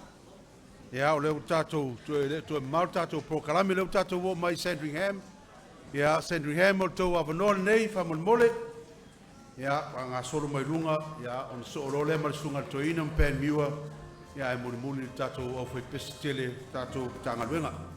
Ia o leo tātou, tue mau tātou prokalami leo tātou o mai Sandringham. Ia Sandringham o tau awanoa nei, whamon mole. Ia ngā soro mai runga, ia on so orole marisunga toina mpen miua. Ia e muli muli tātou au whai pesi tele tātou tangaruenga.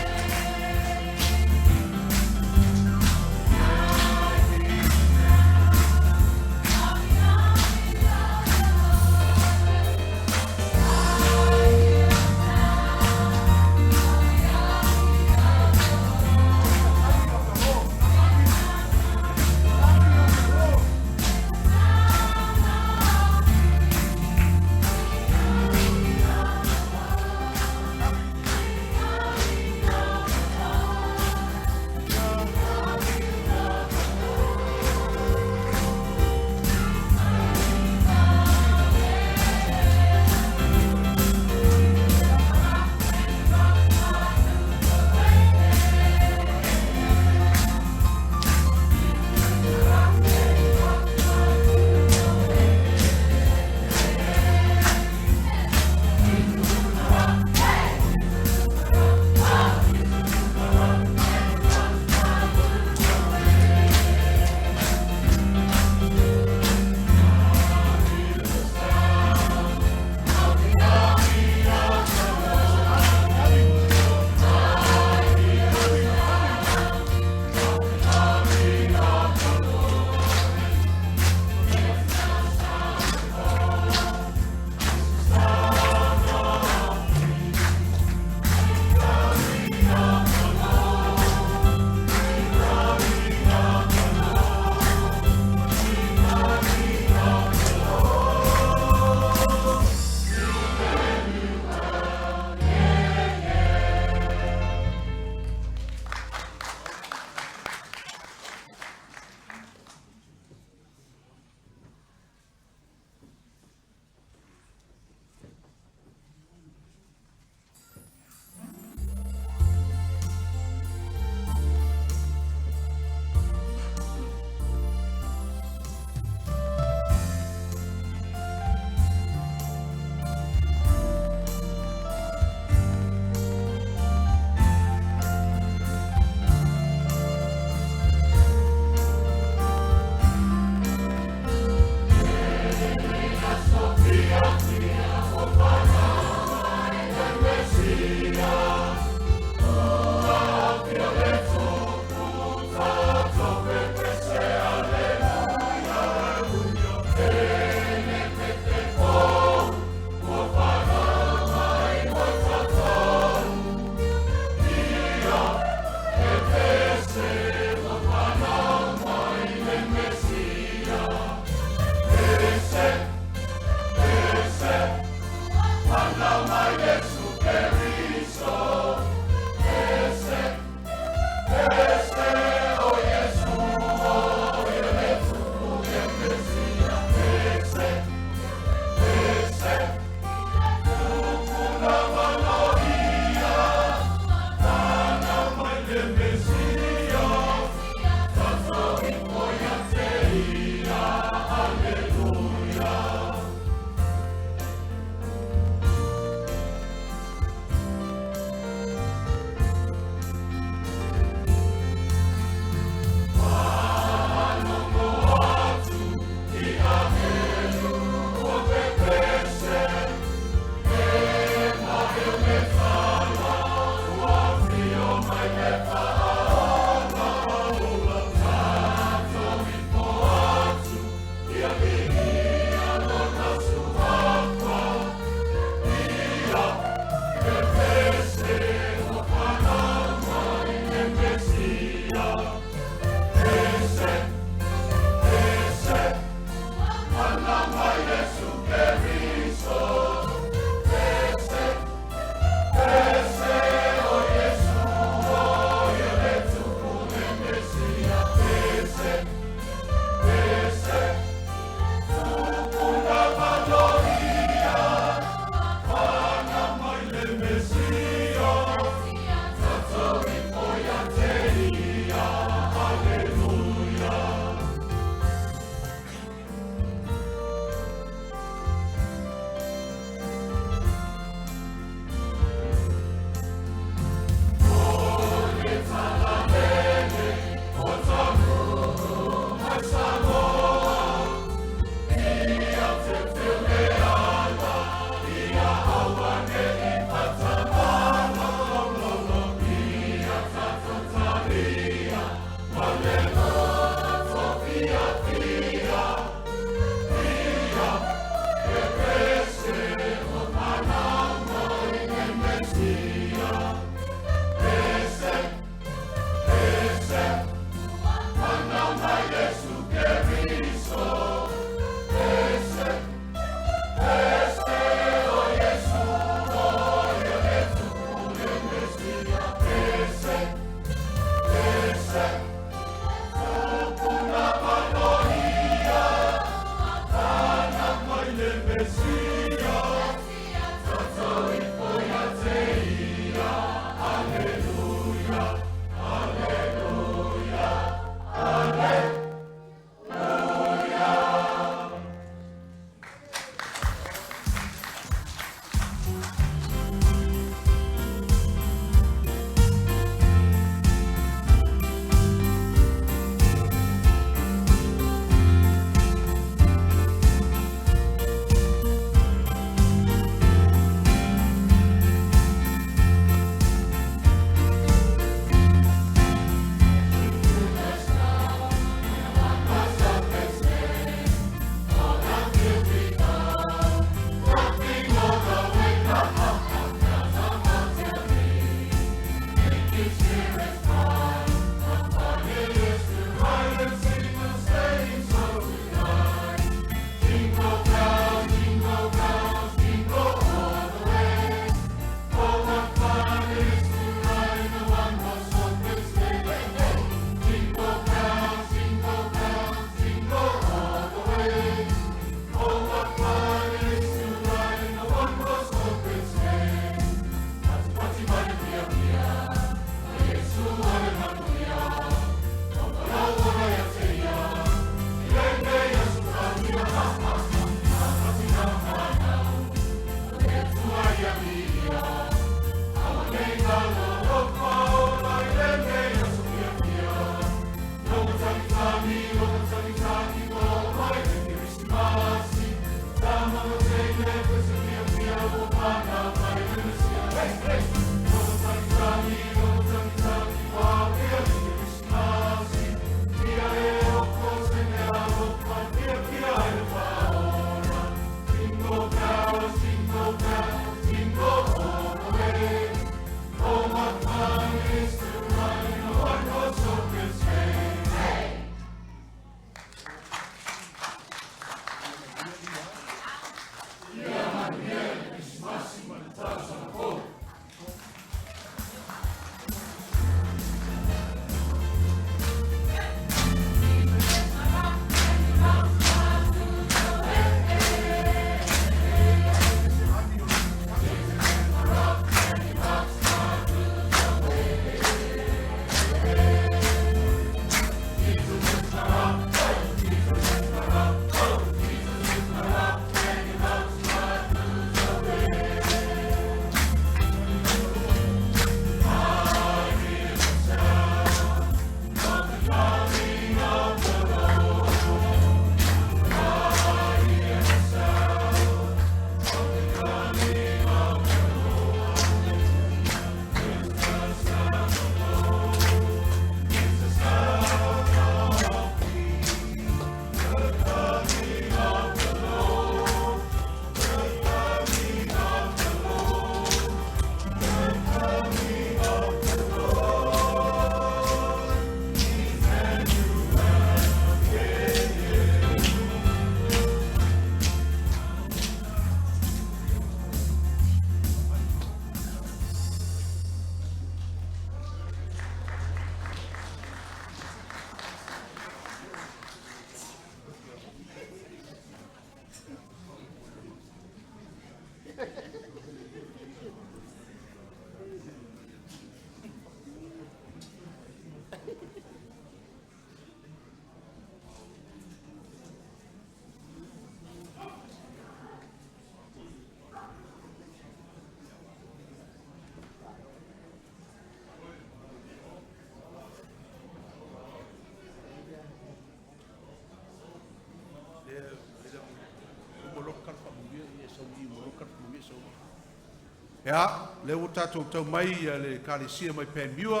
Ia, le o tātou tau mai ia le kālesia mai Pēmiua,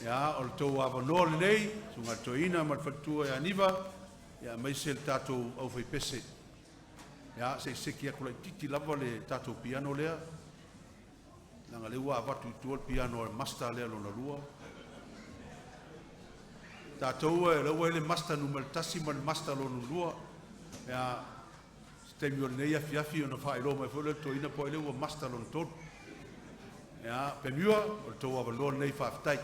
ia, o le tau awanoa le nei, sunga toina ma le whatua ia niwa, ia mai se le tātou au whai pese. Ia, se seki a kula titi lava le tātou piano lea, nanga le ua avatu i tua le piano le masta lea lona lua. Tātou e lau e le masta numel tasi ma le masta lona lua, ia, Temi o nei afi o na whaero mai fwole toina po ele ua masta lon tonu. Ia, Pēmiua, o le tau awaloa nei whaafitai.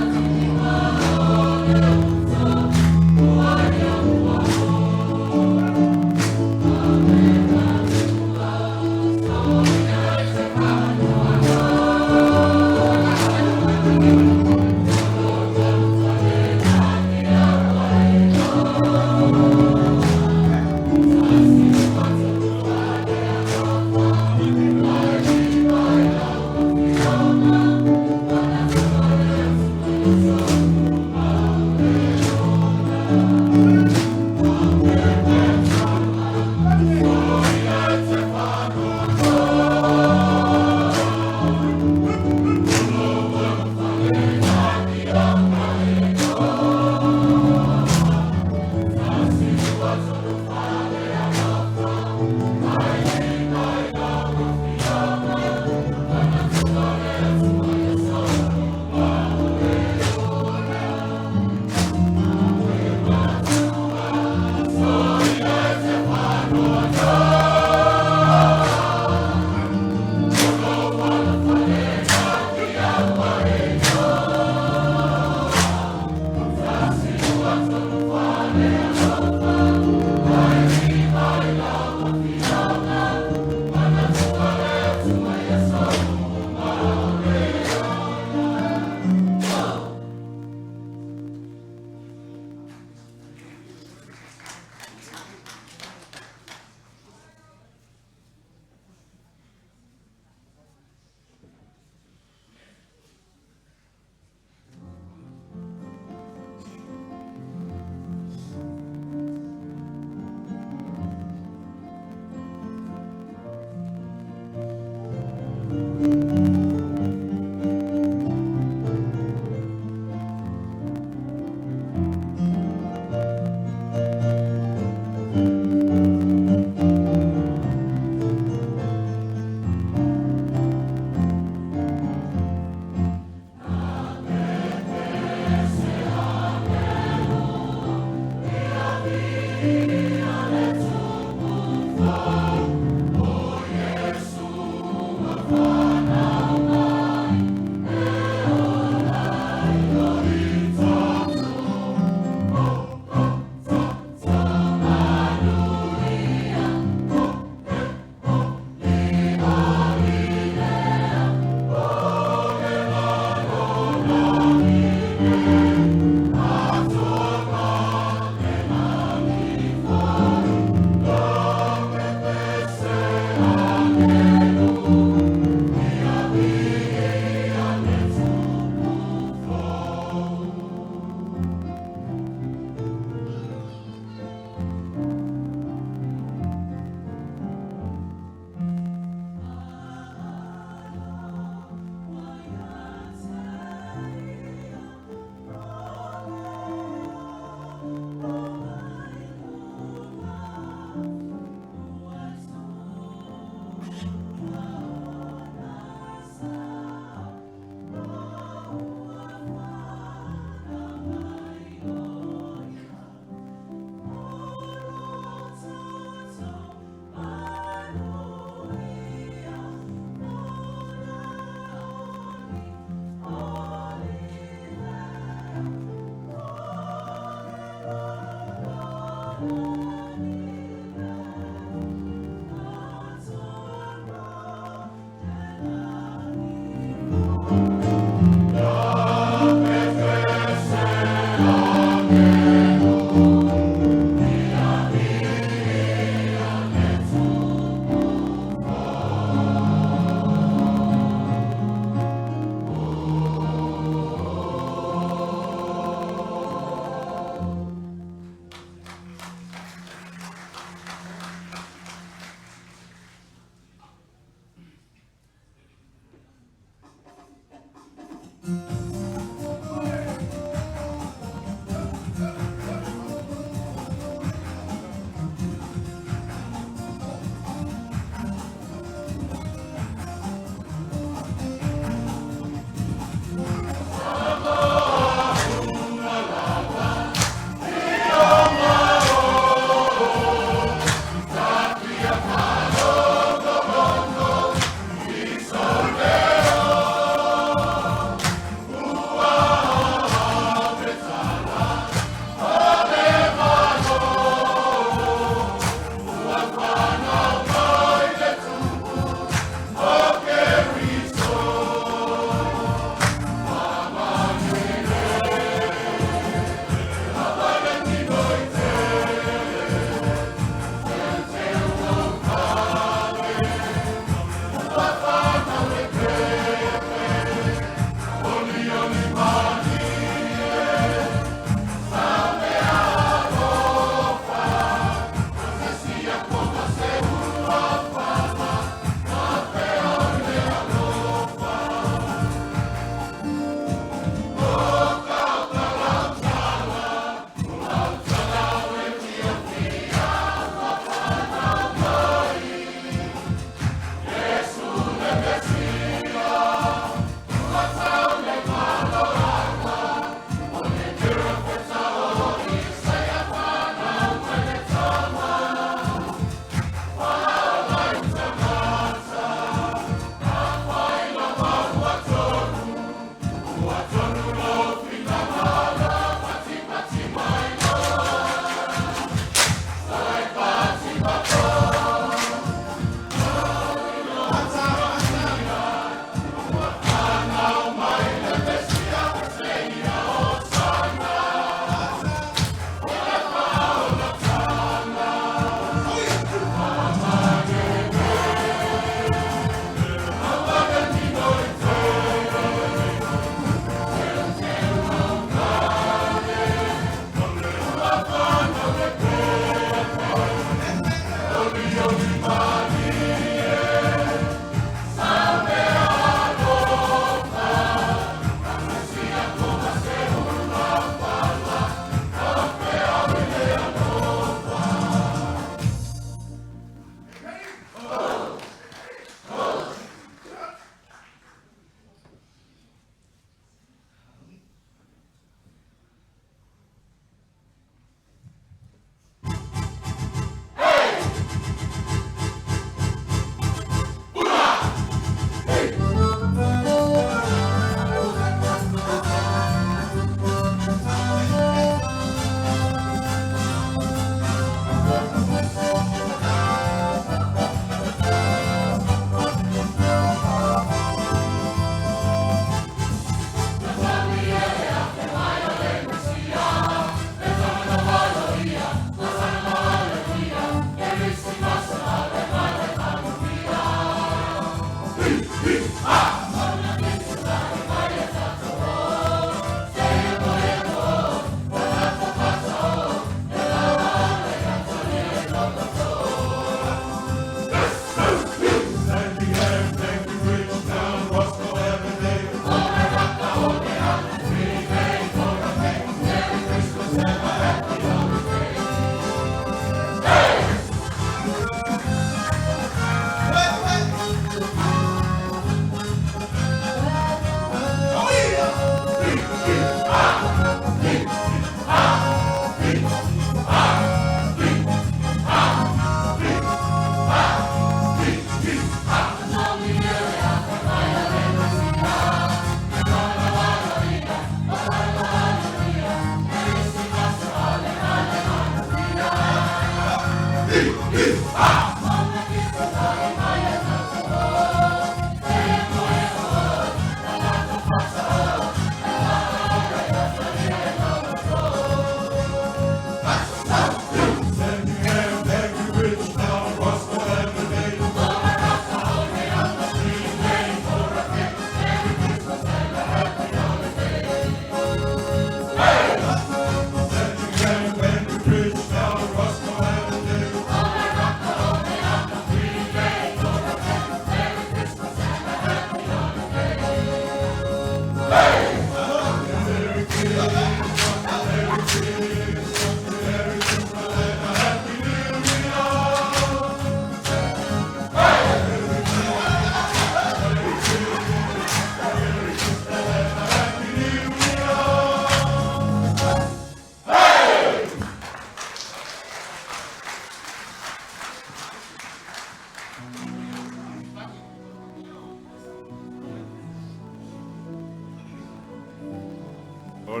O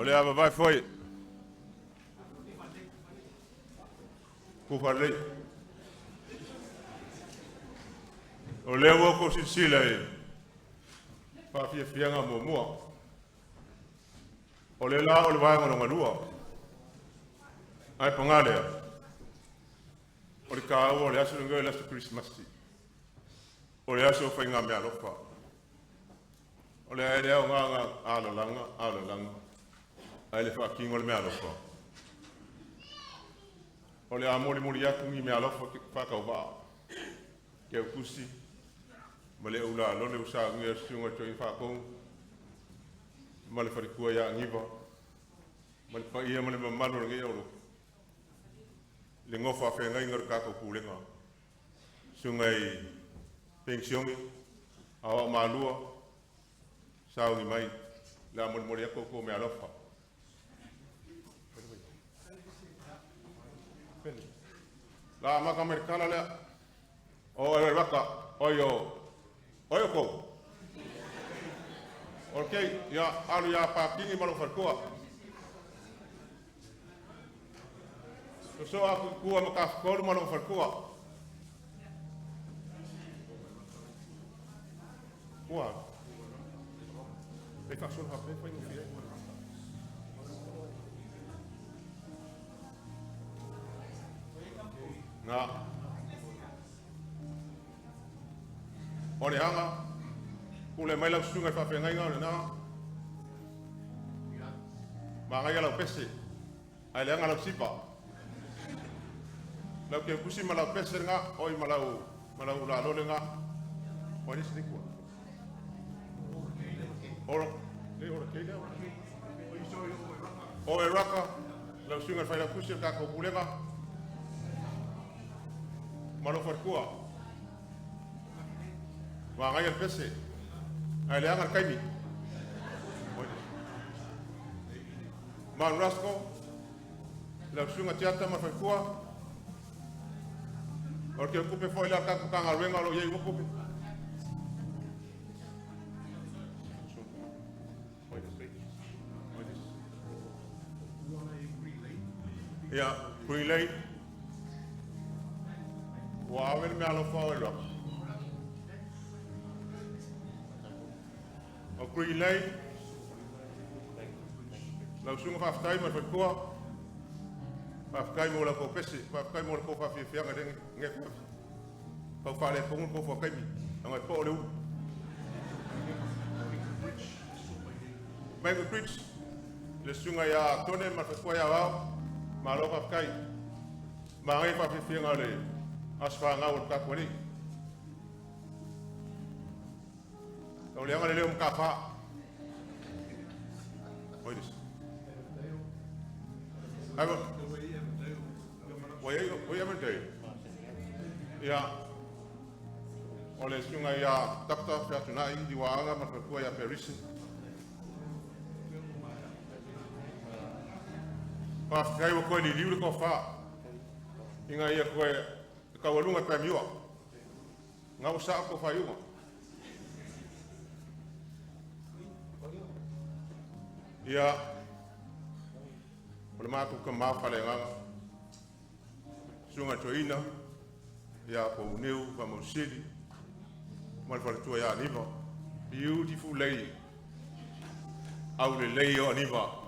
le a vai foi. Ku farlei. O le wo ko sisila e. Pa fia fianga mo mo. O le la o le vai ngona ngalua. Ai pangale. O le ka o le aso ngoi la Christmas. O le aso fa nga me alofa. O le aere o nganga ala ai le fa kingo le me alofa. O le amori mori atu ngi me alofa fa ka ba. Ke kusi. Male ula lo le usa ngi sunga to fa ko. Male fa ku ya ngiba. Male pa ia male mamalo ngi o le ngofa fe ngai ngor ka ko kulenga. Sungai pensiongi awa malua sao ni mai la mon moria ko me alofa la maka americana le o e raka oyo ko okay ya alu ya pa kingi malo farkoa so aku ku maka ko malo farkoa Wow. Ik ga zo'n hap van je vier. Nou. Ori hanga. Kule mai lau sungai fa fengai ngau na. Ma ngai lau pese. Ai le lau sipa. Lau ke kusi malau pese nga, oi malau la lo nga. Ori sedikit. Ora keida. O e raka, lau sunga fai la kusi ka ko kulenga. Malo farkua. Wa ngai el pese. Ai le anga kaimi. Man rasko. Lau sunga tiata ma farkua. Orke kupe foi la ka ka renga lo ye kupe. Ja, Green Lane. Waar wil me al voor? Op Green Lane. Nou zoeken we aftai maar voor koa. Aftai mola ko pesi, aftai mola ko fa fi fianga ding ngef. Ko fa le ko fo kaimi. Ang ai po le. Mango Bridge. Le sunga ya tone maar voor koa ya wa. Malo pa kai. Mangai pa fi ngale. Asfa ngau ka kwani. Kau liang ale leum kafa. Oides. Abo. Oye amente. Ya. Ole sunga ya takta fa tunai di waanga ma ko ya perisi. Pa kai ko ni liu ko fa. Inga ia ko ka walunga pa miwa. Ngau sa ko fa yuma. Ya. Ole ma ko ma fa le nga. Sunga toina. Ya ko neu pa mo sili. Mal fa tu ya niva. Beautiful lady. Au le leo niva.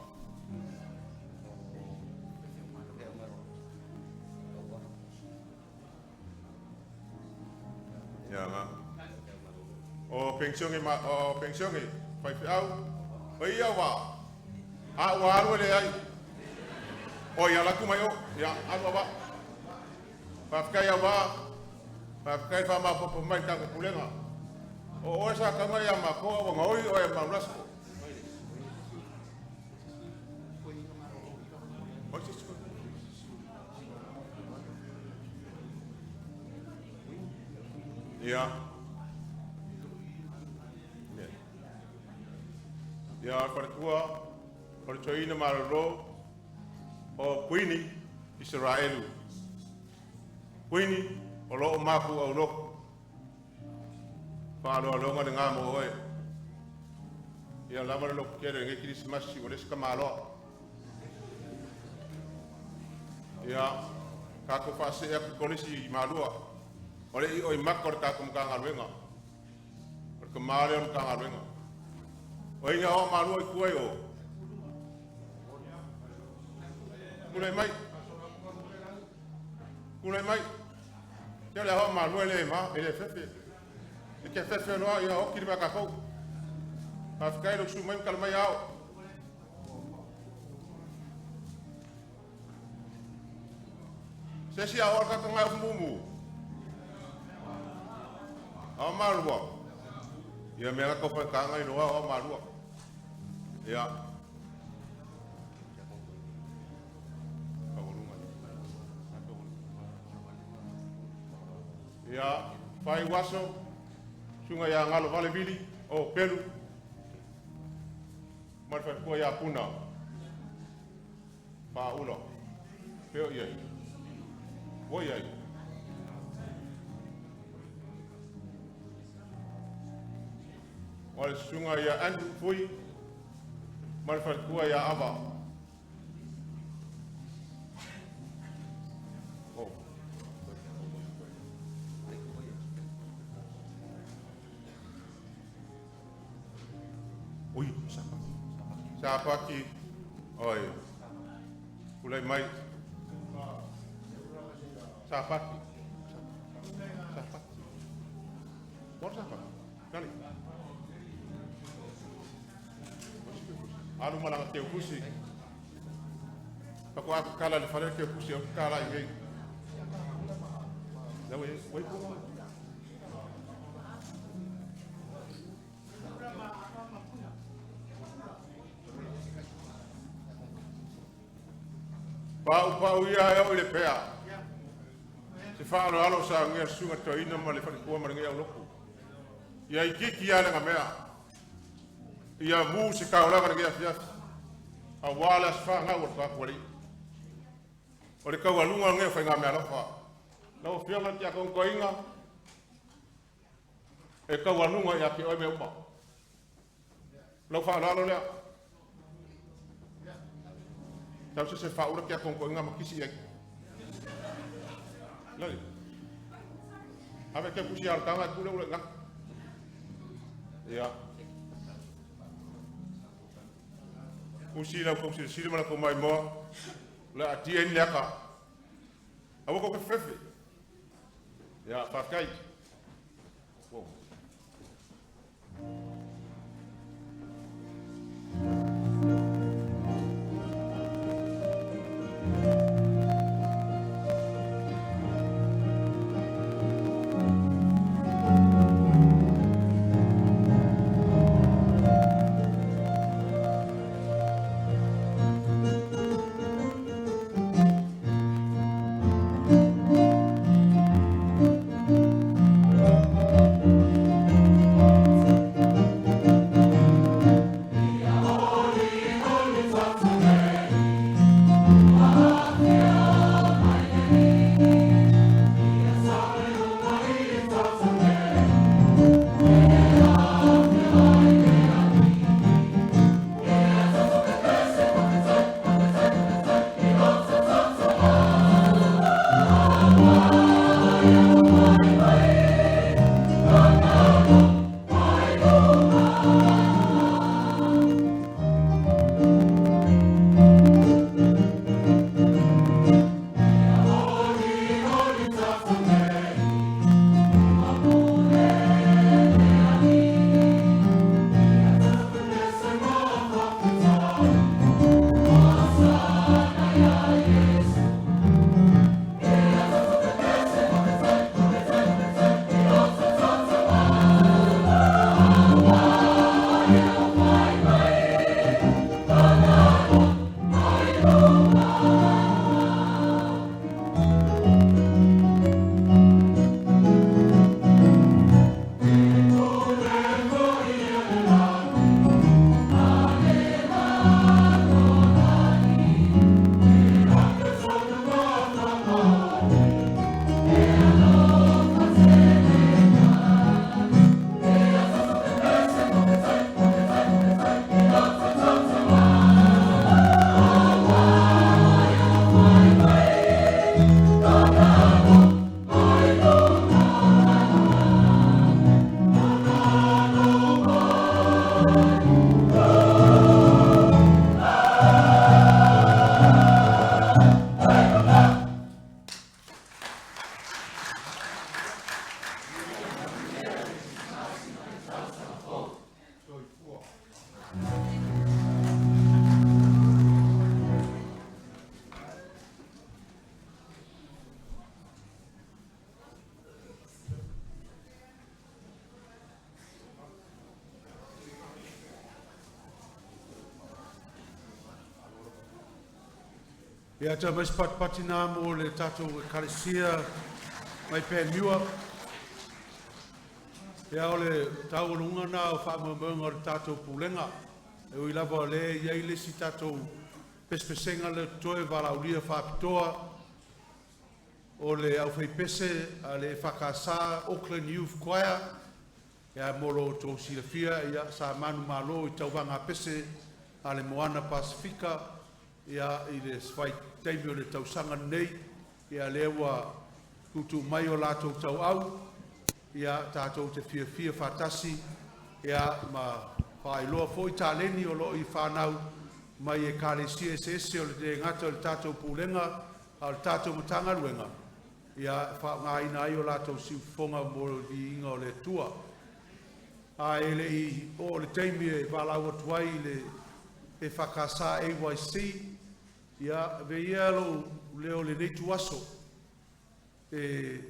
O pensione ma o pensione fai au o ia wa a wa le ai o ia la kuma yo ya a wa pa kai wa pa kai fa ma po mai ka ko pulenga o sa ka mai ma ko o ngoi o e ma ras ya ya para tua para toina marro o puini Israel puini o lo maku o lo pa lo nga mo oi Ia lama lo kere ngai Christmas o le skamalo. Ia ka ko fase ia ko lesi malua. Ole i oi makor ka kum ka ngaluenga. Porque mare on ka ngaluenga. Oi nga o malua i kuai o. Kulai mai. Kulai mai. Ia le ho malua le ma ele fefe. E ke fefe no ia o kiri ka ko. Afkai lo sumai kalmai ao. Sesi awal ka ngai mumu. Amalua. Ia mera ko fa ka ngai no amalua. Ia. Ia fai waso sunga ya ngalo vale bili o pelu. Marfa ko ya puna. Pa ulo. Peo ia. Oi ai. Ol sunga ya andu fui. Marfa ko ya ava. Oh. Oi, sapa. Sapa ki. Oi. Ulai mai. Sapaki. Sapaki. Por sapa. Kali. Alu malang te kusi. Pako aku kala le fale ke kusi aku kala i. Da we ko. Pau ia e o le pea. Se fa alo sa ngia sunga to ina ma le fa ko ma ngia loko. Ia i kiki ia nga mea. Ia mu se ka ola ngia fia. A wala fa nga o fa ko ri. O le ka walunga ngia fa nga mea la fa. Na o fia ma tia ko inga. E ka walunga ia ke o me uma. Lo fa alo le. Tau se fa ura kia kongko inga makisi ai. Lai. Ave kia kusi al tanga kule ule ngak. Ya. Kusi la kusi sili mana ko mai mo. La atien leka. Awo ko fefe. Ya fa kai. Wow. Ia ta mais patina mo le tatou kalesia mai pe miua. Ia ole tau lunga na o fa mo mo le tatou pulenga. E ui lava le ia ile si tatou pespesenga le toe valaulia fa pitoa. O le au fai pese a le whakasa Auckland Youth Choir. Ia molo tō silafia ia sa manu malo i tauwanga pese a le Moana Pasifika. Ia i le svai teimi o le tausanga nei. Ia lewa kutu mai o lato tau au. Ia tātou te fia fatasi. Ia ma whailoa fo i tāleni o lo i whanau. Mai e kālesia ese o le te ngata o le tātou pūlenga. A le tātou matanga ruenga. Ia whainga ai o lato si fonga mo i inga o le tua. A ele i o le teimi e walau atuai le e whakasa AYC. Ia veia lo leo le neitu aso. E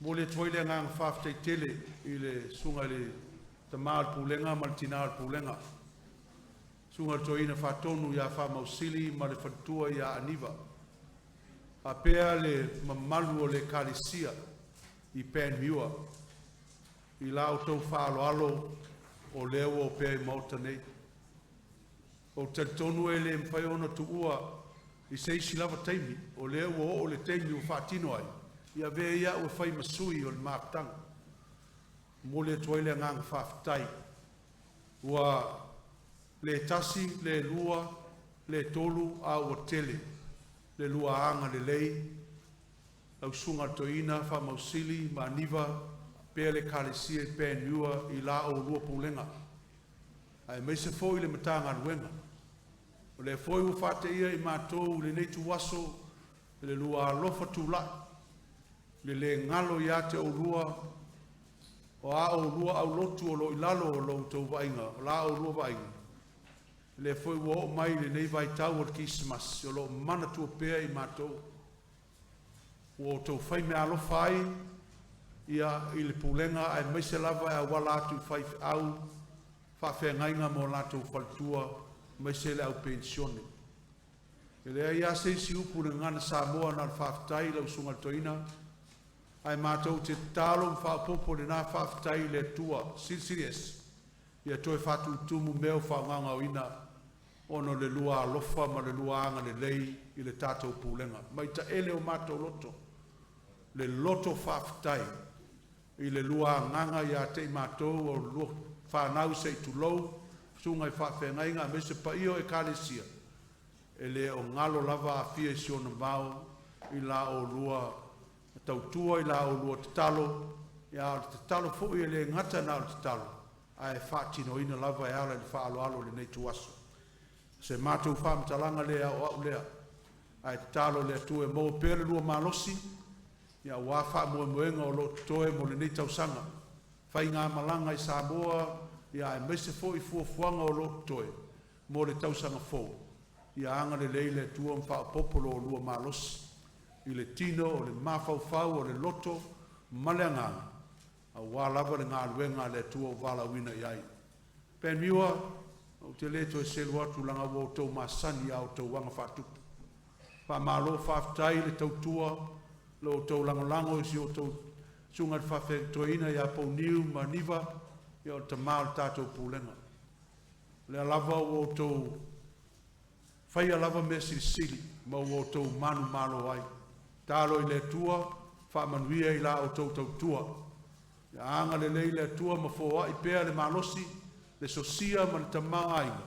mo le toile ngang whaaftei tele i le sunga le tamal pulenga ma le tinal pulenga. Sunga toina whatonu ia whamausili ma le whatua ia aniva. A pea le mamalu o le kalisia i pen miua. I lau tau whaalo alo o leo o pea i mauta nei. O te tonu e le mwhai ona tu ua i seisi lava teimi o leo o le teimi o whaatino ai. Ia vea ia ua whai masui o le maaptanga. Mo le tuaile ngang whaafitai. Ua le tasi, le lua, le tolu a ua tele. Le lua anga le lei. Au sunga toina wha mausili ma niva pea le kalesia i pēn niua i la o lua pulenga. Ai meise fo i le matanga ruenga. O le foi u fate ia i mātou le neitu waso le lua alofa tula le ngalo ia te o lua o a o lua au lotu o lo ilalo o lo tau vainga o la o lua vainga le foi u o mai le nei vai tau o kismas o lo mana tua pea i mātou o tau fai me alofa ai ia i le pulenga ai meise lava e a wala atu fai au whawhengainga mo lātou whaltua mai se le au pensione. E lea ia se si upu na ngana Samoa na whaafitai lau sunga toina. Ai mātou te talo whaapopo le nā whaafitai le tua silsiries. Ia toi whatu tumu meo whaanganga o ina ono le lua alofa ma le lua anga le lei i le tātou pūlenga. Mai ta ele o mātou loto. Le loto whaafitai i le lua nganga ia te mātou o lua whanau se i tulou. Sungai whawhengai ngā me se paio e kālesia. E le o ngalo lava a fia i siona mau i la o lua tautua i la o lua te talo. Ia o te talo fui e le ngata na o te talo. A e whaatino ina lava e ala i whaalo alo le nei tuaso. Se mātou whaamtalanga lea o au lea. A e te talo lea tu e mou pere lua malosi. Ia wā wha mua muenga o lo toe mo le nei tausanga. Whai ngā malanga i Samoa. Ia e meise fo i fuafuanga o lo toe, mo le tausanga fo. Ia anga le leile tua mwha popolo o lua malos. I le tino o le mawhauwhau o le loto, maleanganga. A wālava le ngā luenga le tua o wala wina iai. Pen miua, o te leto e selu atu langa o tau masani au tau wanga whatupu. Pa malo whaftai le tau tua, lo tau langolango isi o tau sungat whawhentoina ia pou niu ma niva, ia o te maa o tātou pūlenga. Le lava o tau, whai a lava me sili, ma o tau manu malo ai. Tālo i le tua, whamanuia i la o tau tua. Ia anga le lei le tua ma fōa i pēa le malosi, le sosia ma le tamaa ainga,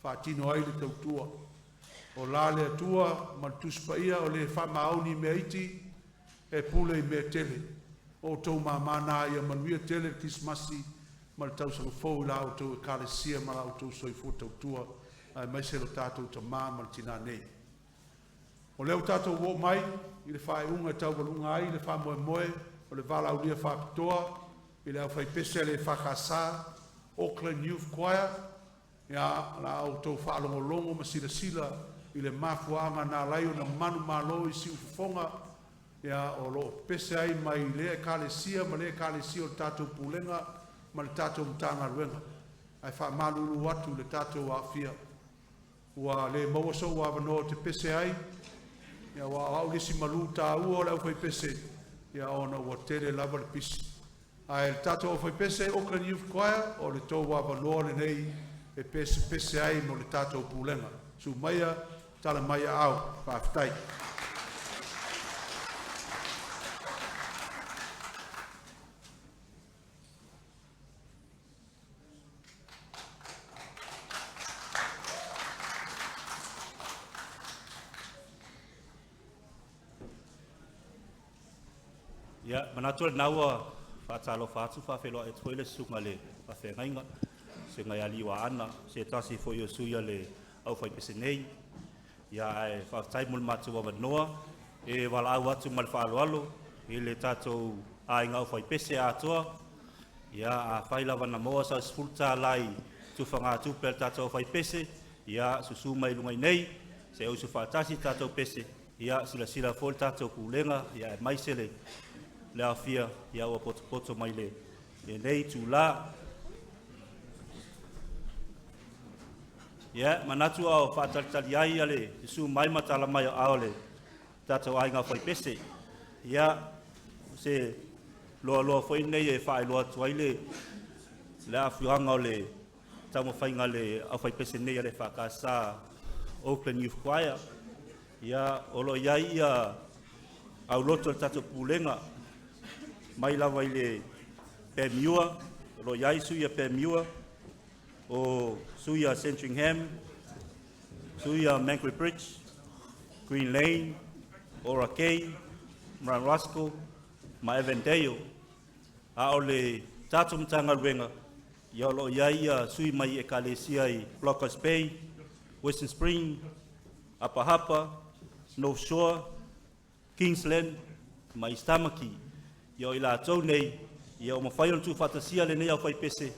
whaatino ai le tau tua. O la le tua ma le tuspaia o le whamaoni me iti, e pule i me tele. O tau mamana ia manuia tele kismasi, ma le tausanga fōu la o tau e kālesia ma la o tau soifo tau tua ai mai se lo tātou ta mā ma le tina nei. O leo tātou wō mai i le whae unga tau walunga ai, le wha moe moe o le wala au lia whapitoa i le au whai pese le whakasā Auckland Youth Choir ia la o tau whaalongo longo ma sila sila i le mafuanga nā lai o na manu malo i si ufonga ia o lo pese ai mai le kālesia ma le kālesia o tātou pūlenga ma le tātou mtanga ruenga. Ai wha malulu atu le tātou a fia. ua le maua so ua avanoa o te pese ai ia ua au lisi malu tāua o le au faipese ia ona ua tele lava le pisi ae le tatou au faipese Auckland Youth Choir o le tou avanoa lenei e pese ai mo le tatou pulenga sumaia tala mai au faafetai Ya, manatua naua whaatalo whaatu whawheloa e tuele sunga le whawhengainga. Se ngai aliwa ana, se tasi fo yo suia le au whaipese nei. Ia ai whaatai mul matu wa noa, e wala au atu mal whaaloalo, e le tātou ainga au whaipese atoa. Ia a whaila wana moa sa sfulta lai tu whanga tupe le tātou whaipese. Ia susu mai lungai nei, se au su whaatasi tātou pese. Ia sila fo le tātou kulenga, ia e maisele. Le afia ia ua poto mai le nei tu la ia manatu au whaataltali ai ale su mai matala mai au le tatou ainga whaipese ia se loa foi nei e whae loa tuai le afianga o le tamo whainga le au whaipese nei ale whakasa Auckland Youth Choir ia olo iai ia au loto le tatou pulenga mai lava i le Pemiua, ro iai suia Pemiua, o suia Sandringham, suia Mankley Bridge, Green Lane, Ora Key, Moran Rascal, ma Evandale. A o le tātou mtanga ruenga, ia lo iai sui mai e kalesia i Blockers Bay, Western Spring, Apahapa, North Shore, Kingsland, ma East Tamaki. Ia o ila tau nei, ia o mawhai on tu whatasia le nei au whaipese,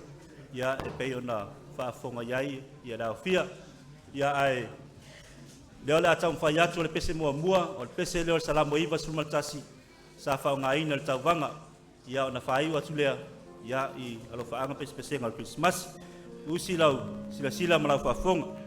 ia e pei o na whaafonga iai, ia rao fia, ia ai leo le atau mwhai atu le pese mua mua, o le pese leo le salamo iwa sulumatasi, sa whao ngā ina le tau wanga, ia o na whaiu atu lea, ia i alo whaanga pese pese ngal Christmas, usi lau sila ma lau whaafonga.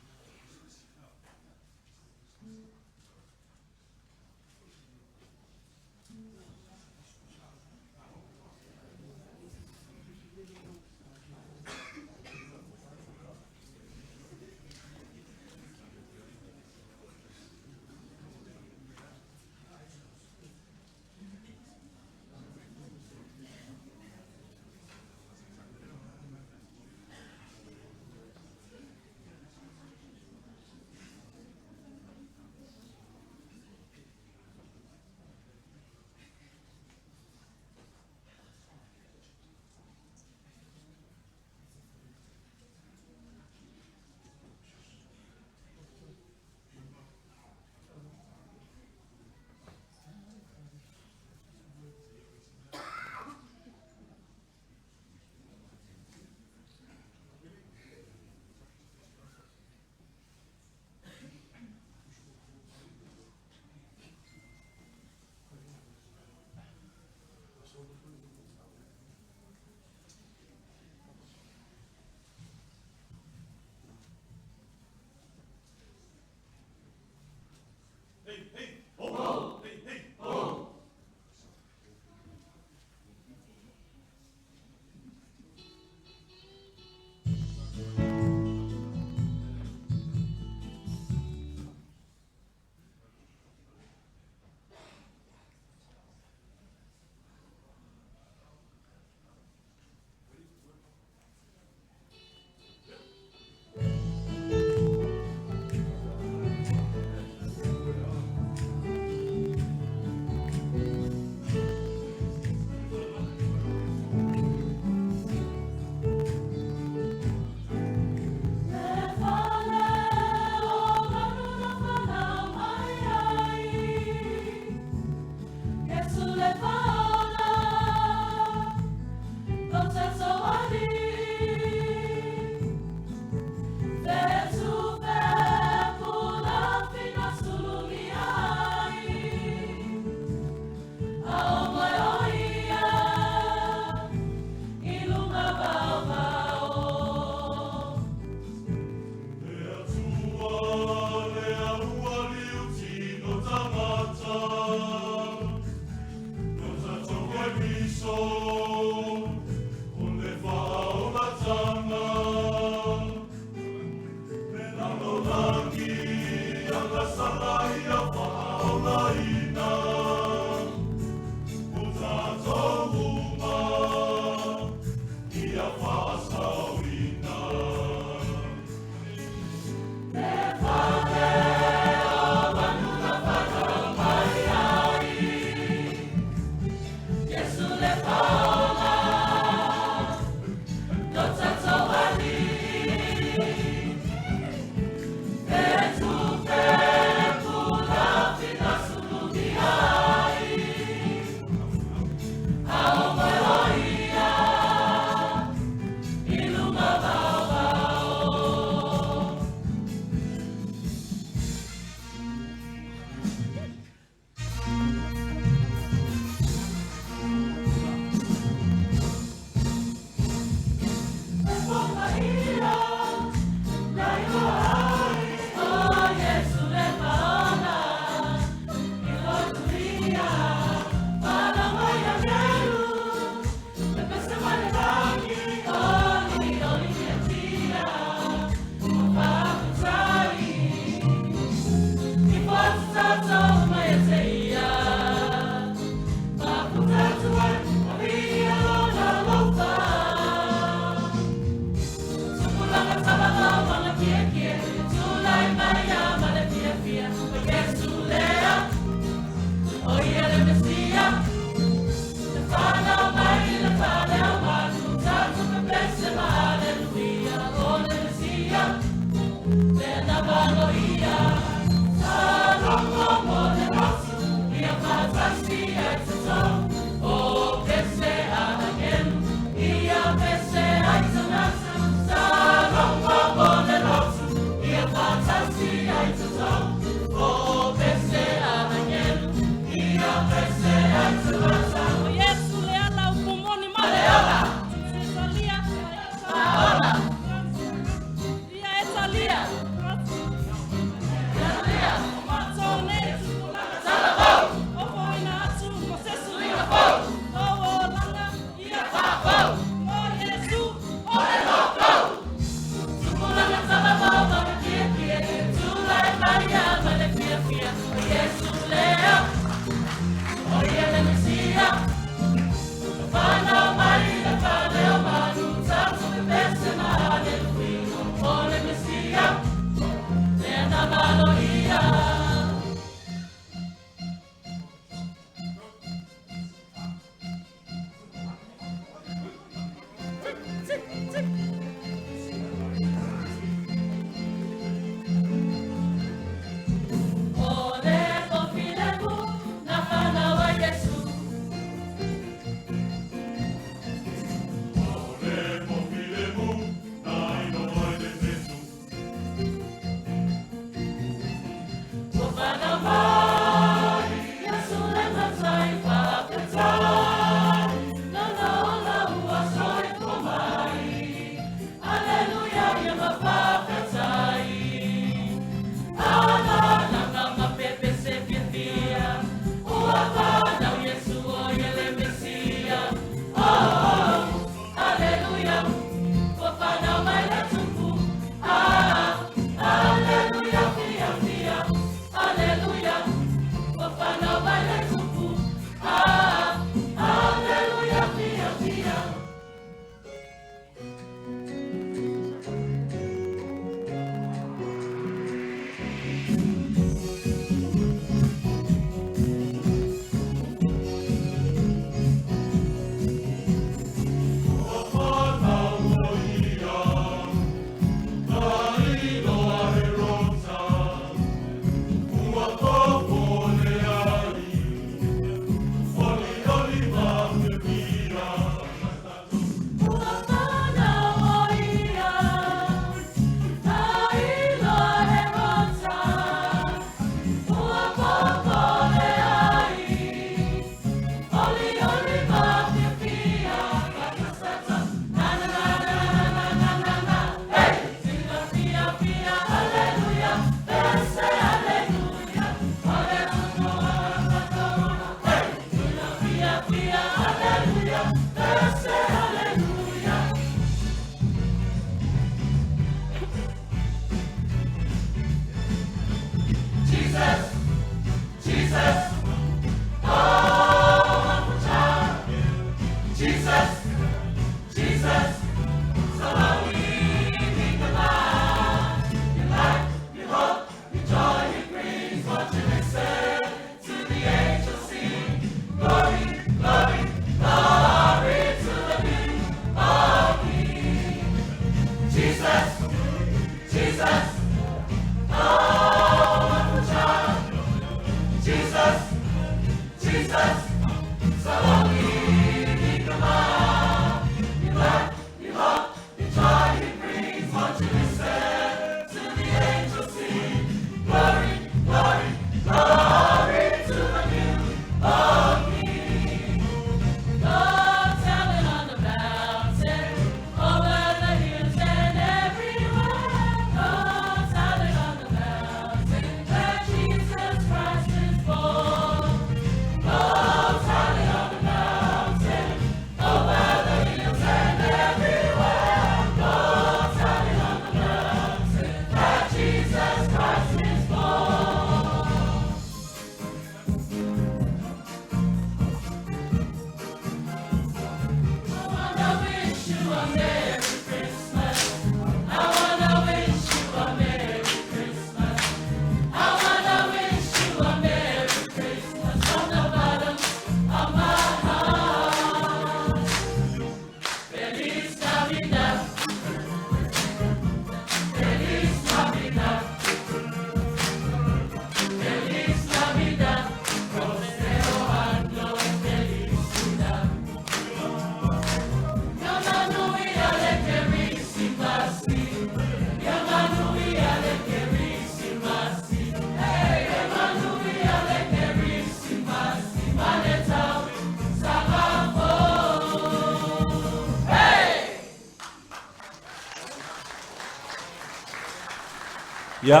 Ia,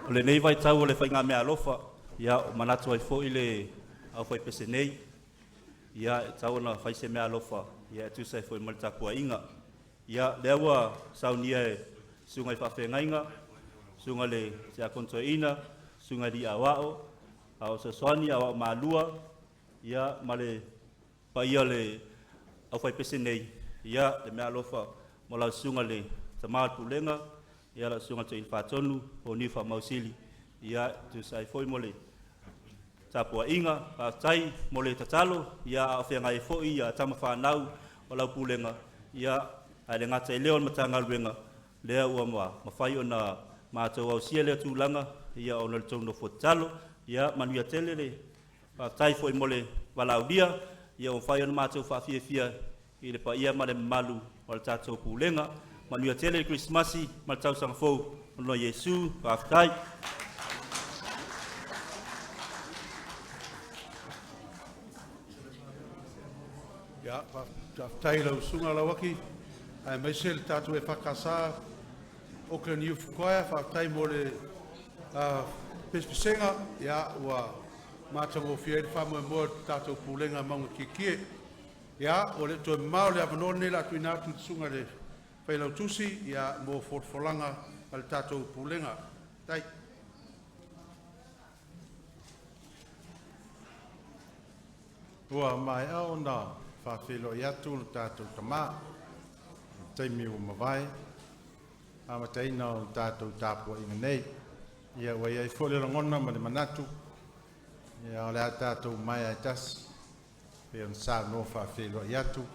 o le nei vai tau o le whainga mea alofa, ia o manatu ai fo i le au whai pese nei, ia tau na whaise mea alofa, ia tu sai fo i malita kua inga, ia le awa saunia e sunga i whawhengainga, sunga le tia konto ina, sunga di awao, au saswani, awao maalua, ia ma le paia le au whai pese nei, ia le mea alofa, mo lau sunga le tamaa pulenga, ia la sunga te whatonu o ni wha mausili, ia tu sai foi mo le tapua inga, pa tai mo le tatalo, ia a whenga e foi, ia tama whanau o lau pulenga, ia ai le ngata e leo matanga ruenga, lea ua mawhai o na mātou au sia lea tūlanga, ia o na le tonu no fotalo, ia manuia tele le, pa tai foi mo le walaudia, ia o whai o na mātou whawhiawhia, i le pa ia ma le malu o le tātou pulenga, manuia tele le Christmasi, ma le tau sanga fau, no Yesu, whaftai. Ia, whaftai lau sunga lau aki, ai mai se le tātou e whakasa, o ka niu whukoia, whaftai mo le pespesenga, ia, ua mātango whia i whamu e mua tātou pulenga maunga kikie. Ia, o le toi mao le avanone la tui nātu sunga le whailau tusi, ia mō whotwholanga al tātou pulenga. Tai. Ua mai au na whawhelo i atu na tātou tamā, teimi o mawai, a mataina o tātou tāpua inga nei. Ia ua iai whole rangona ma le manatu, ia o le a tātou mai ai tas, pe on sa no whawhelo i atu,